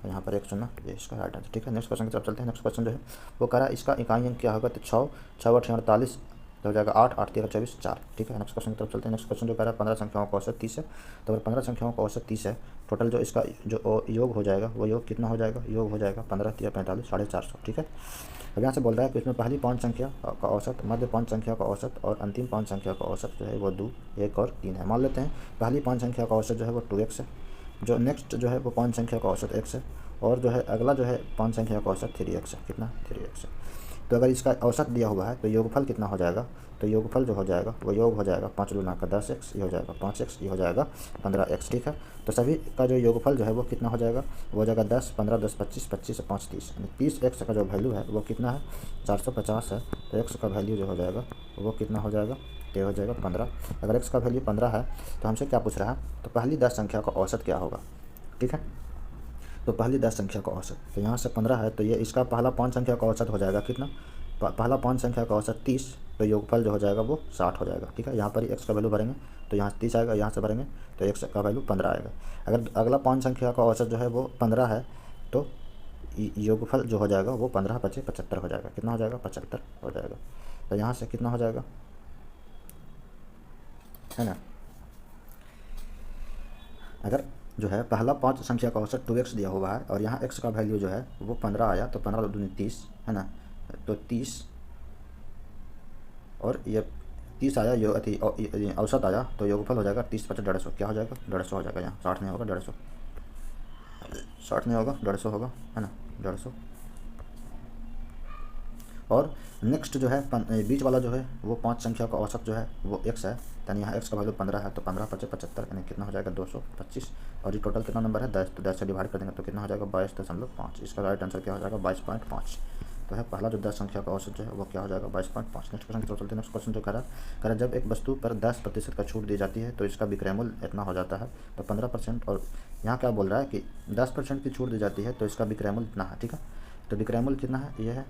यहाँ पर 1 चुनना, ये इसका राइट आंसर। ठीक है, नेक्स्ट क्वेश्चन की तरफ चलते हैं। नेक्स्ट क्वेश्चन जो है वो कह रहा है इसका इकाई अंक क्या होगा, तो 6 6 8 48, तो हो जाएगा 8 8 13 24 4। ठीक है, नेक्स्ट क्वेश्चन की तरफ चलते हैं। नेक्स्ट क्वेश्चन जो कह रहा है 15 संख्याओं का औसत 30 है, तो अगर 15 संख्याओं का औसत 30 है, टोटल जो इसका जो योग हो जाएगा वो योग कितना हो जाएगा, योग हो जाएगा 15 3 45 450। ठीक है, अब यहाँ से बोल रहा है कि इसमें पहली 5 संख्या का औसत, मध्य 5 संख्या का औसत और अंतिम 5 संख्या का औसत जो है वो 2 1 और 3 है। मान लेते हैं पहली 5 संख्या का औसत जो है वो 2x है, जो नेक्स्ट जो है वो 5 संख्या का औसत x है, और जो है अगला जो है 5 संख्या का औसत 3x है, कितना 3x है। तो अगर इसका औसत दिया हुआ है तो योगफल कितना हो जाएगा, तो योगफल जो हो जाएगा वो योग हो जाएगा 5 गुना का 10x, ये हो जाएगा 5x, ये हो जाएगा 15x। ठीक है, तो सभी का जो योगफल जो है वो कितना हो जाएगा, वो हो जाएगा 10, 15, 10, 25, 25 5 30, यानी 30x का जो वैल्यू है वो कितना है 450 है। तो x का वैल्यू जो हो जाएगा वो कितना हो जाएगा, तो हो जाएगा 15। अगर x का वैल्यू 15 है तो हमसे क्या पूछ रहा है, तो पहली 10 संख्या का औसत क्या होगा। ठीक है, तो पहली 10 संख्या का औसत, तो यहाँ से 15 है तो ये इसका पहला 5 संख्या का औसत हो जाएगा कितना, पहला 5 संख्या का औसत 30, तो योगफल जो हो जाएगा वो 60 हो जाएगा। ठीक है, यहाँ पर ही x का वैल्यू भरेंगे तो यहाँ 30 आएगा, यहाँ से भरेंगे तो x का वैल्यू 15 आएगा। अगर अगला 5 संख्या का औसत जो है वो 15 है तो योगफल जो हो जाएगा वो 15 × 75 हो जाएगा। कितना हो जाएगा, 75 हो जाएगा। तो यहाँ से कितना हो जाएगा, है ना। अगर जो है पहला 5 संख्या का औसत 2x दिया हुआ है और यहाँ x का वैल्यू जो है वो 15 आया, तो 15 दूनी 30 है ना, तो 30 और ये 30 आया, औसत आया, तो योगफल हो जाएगा 30 × 50 150, क्या हो जाएगा 150 हो जाएगा। यहाँ 60 नहीं होगा, 150, 60 नहीं होगा, 150 होगा, है ना, 150। और नेक्स्ट जो है बीच वाला जो है वो 5 संख्या का औसत जो है वो x है, यानी यहाँ x का वैल्यू 15 है, तो 15 × 75 यानी कितना हो जाएगा 225। और ये टोटल कितना नंबर है 10, तो 10 से डिवाइड कर देंगे तो कितना हो जाएगा 22.5। इसका राइट आंसर क्या हो जाएगा 22.5। तो है पहला जो 10 संख्या का औसत जो है वो क्या हो जाएगा 22.5। नेक्स्ट क्वेश्चन की तरफ चलते हैं। नेक्स्ट क्वेश्चन जो कह रहा है जब एक वस्तु पर 10% का छूट दी जाती है तो इसका विक्रय मूल्य इतना हो जाता है, तो 15%। और यहाँ क्या बोल रहा है कि 10% की छूट दी जाती है तो इसका विक्रय मूल्य इतना है। ठीक है, तो विक्रय मूल्य कितना है, ये है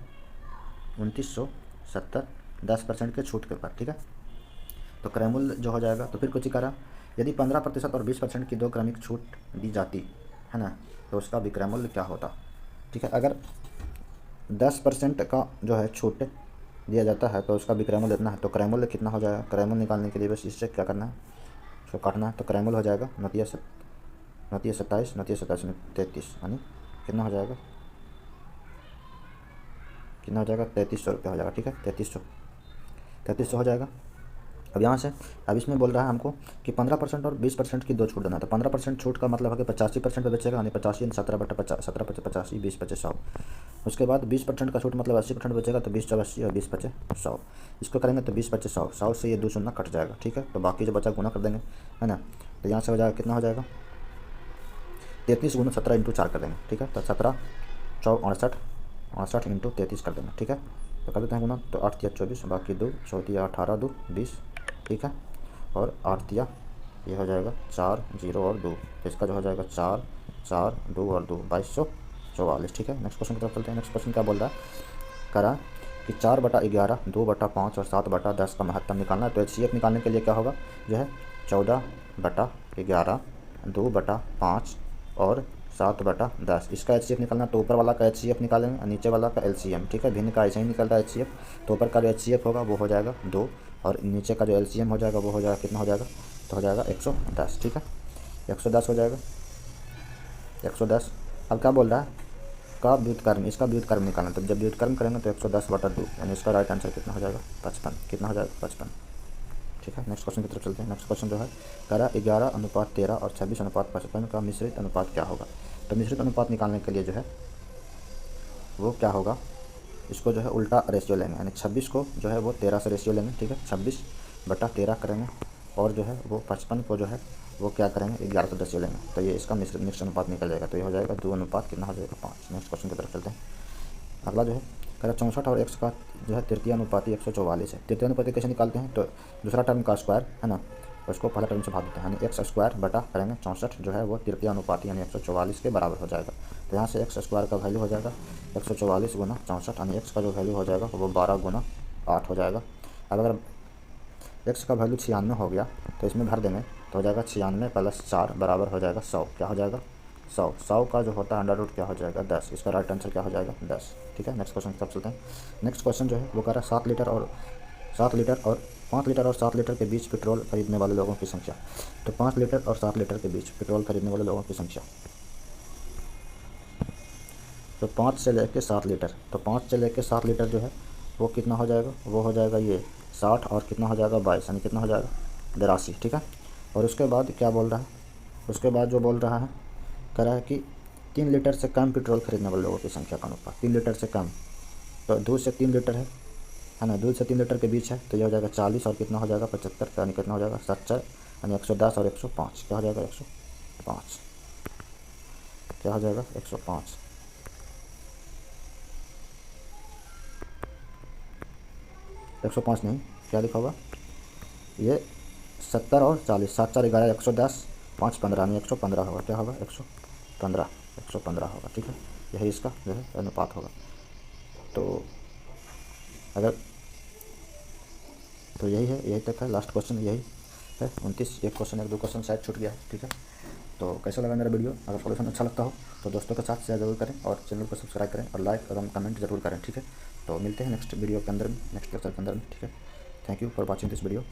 2970 10% के छूट के ऊपर। ठीक है, तो क्रय मूल्य जो हो जाएगा, तो फिर कुछ ही करा, यदि 15% और 20% की 2 क्रमिक छूट दी जाती है ना, तो उसका विक्रय मूल्य क्या होता। ठीक है, अगर 10% का जो है छूट दिया जाता है तो उसका विक्रय मूल्य इतना है, तो क्रय मूल्य कितना हो जाएगा। क्रय मूल्य निकालने के लिए बस इससे क्या करना है, इसको काटना है, तो क्रय मूल्य हो जाएगा 29 27 33, यानी कितना हो जाएगा, कितना हो जाएगा 3300 रुपये हो जाएगा। ठीक है, 3300 हो जाएगा। अब यहाँ से अब इसमें बोल रहा है हमको कि 15% और 20% की 2 छूट देना है, तो 15% छूट का मतलब है कि 85% पे बेचेगा, यानी 85 17/50 17 × 50 85 20 × 100। उसके बाद 20% का छूट मतलब 80% बेचेगा, तो 20 × 80 और 20 × 100। इसको करेंगे तो 20 × 100, 100 से ये 2 शून्य कट जाएगा। ठीक है, तो बाकी जो बचा गुना कर देंगे, है ना, तो यहाँ से हो जाएगा कितना हो जाएगा 33 × 17 × 4 कर देंगे। ठीक है, तो 17 4 68 × 33 कर देंगे। ठीक है, तो कर देते हैं गुना, तो 8 × 24 बाकी 2 4 × 18 2 20। ठीक है, और 8 ये हो जाएगा 4 0 और 2, तो इसका जो हो जाएगा 4 4 2 और 2 2244। ठीक है, नेक्स्ट क्वेश्चन की तरफ चलते हैं। नेक्स्ट क्वेश्चन क्या बोल रहा है, करा कि 4/11 2/5 और 7/10 का महत्तम निकालना है। तो HCF निकालने के लिए क्या होगा, जो है 14/11 2/5 और 7/10, इसका HCF निकालना। तो ऊपर वाला का HCF निकालेंगे और नीचे वाला का LCM। ठीक है, भिन्न का ऐसे ही निकलता है HCF, तो ऊपर का जो HCF होगा वो हो जाएगा 2 और नीचे का जो LCM हो जाएगा वो हो जाएगा कितना हो जाएगा, तो हो जाएगा 110। ठीक है, 110 हो जाएगा 110। अब क्या बोल रहा है का व्युत्क्रम, इसका व्युत्क्रम निकालना, तो जब व्युत्क्रम करेंगे तो 110/2, यानी इसका राइट आंसर कितना हो जाएगा 55। कितना हो जाएगा 55। ठीक है, नेक्स्ट क्वेश्चन की तरफ चलते हैं। नेक्स्ट क्वेश्चन जो है कह रहा 11/13 और 26/55 का मिश्रित अनुपात क्या होगा। तो मिश्रित अनुपात निकालने के लिए जो है वो क्या होगा, इसको जो है उल्टा रेशियो लेंगे, यानी 26 को जो है वो 13 से रेशियो लेंगे। ठीक है, 26/13 करेंगे और जो है वो 55 को जो है वो क्या करेंगे 11 से रेशियो लेंगे, तो ये इसका मिश्रित अनुपात निकल जाएगा। तो ये हो जाएगा 2 अनुपात कितना हो जाएगा 5। नेक्स्ट क्वेश्चन की तरफ चलते हैं। अगला जो है कह रहा 64 और x का जो है तृतीय अनुपाती 144 है। तृतीय अनुपाती कैसे निकालते हैं, तो दूसरा टर्म का स्क्वायर है ना, उसको पहला टर्म से भाग देते हैं, यानी x² बटा करेंगे 64 जो है वो तृतीय अनुपाती यानी 144 के बराबर हो जाएगा। तो यहाँ से x² का वैल्यू हो जाएगा 144 × 64, यानी x का जो वैल्यू हो जाएगा वो 12 × 8 हो जाएगा। अब अगर x का वैल्यू 96 हो गया तो इसमें भर देंगे, तो हो जाएगा 96 + 4 बराबर हो जाएगा 100। क्या हो जाएगा 100। 100 का जो होता है अंडर रूट क्या हो जाएगा 10, इसका राइट आंसर क्या हो जाएगा 10। ठीक है, नेक्स्ट क्वेश्चन की तरफ चलते हैं। नेक्स्ट क्वेश्चन जो है वो कह रहा है 5 लीटर और 7 लीटर के बीच पेट्रोल खरीदने वाले लोगों की संख्या। तो 5 लीटर और 7 लीटर के बीच पेट्रोल खरीदने वाले लोगों की संख्या, तो 5 से लेकर 7 लीटर, तो 5 से लेकर 7 लीटर जो है वो कितना हो जाएगा, वो हो जाएगा ये 60 और कितना हो जाएगा 22, यानी कितना हो जाएगा 82। ठीक है, और उसके बाद क्या बोल रहा है, उसके बाद जो बोल रहा है कह रहा है कि 3 लीटर से कम पेट्रोल खरीदने वाले लोगों की संख्या का अनुपात, 3 लीटर से कम तो दूध से 3 लीटर है ना, दूध से 3 लीटर के बीच है, तो ये हो जाएगा 40 और कितना हो जाएगा 75, यानी कितना हो जाएगा 7 यानी 110 और 105, क्या हो जाएगा 105, क्या हो जाएगा 105। 105 नहीं, क्या लिखा होगा ये 70 और 40, 7 4 11 110, 5 15 यानी 115 होगा, क्या होगा 115, 115 होगा, ठीक है। यही इसका जो है अनुपात होगा। तो अगर तो यही है, यही तक है, लास्ट क्वेश्चन यही है 29। एक क्वेश्चन 1 2 क्वेश्चन शायद छूट गया है, ठीक है। तो कैसा लगा मेरा वीडियो? अगर सॉल्यूशन अच्छा लगता हो तो दोस्तों के साथ शेयर जरूर करें और चैनल को सब्सक्राइब करें और लाइक और कमेंट जरूर करें, ठीक है। तो मिलते हैं नेक्स्ट वीडियो के अंदर में, नेक्स्ट लेक्चर के अंदर में, ठीक है। Thank you for watching this video.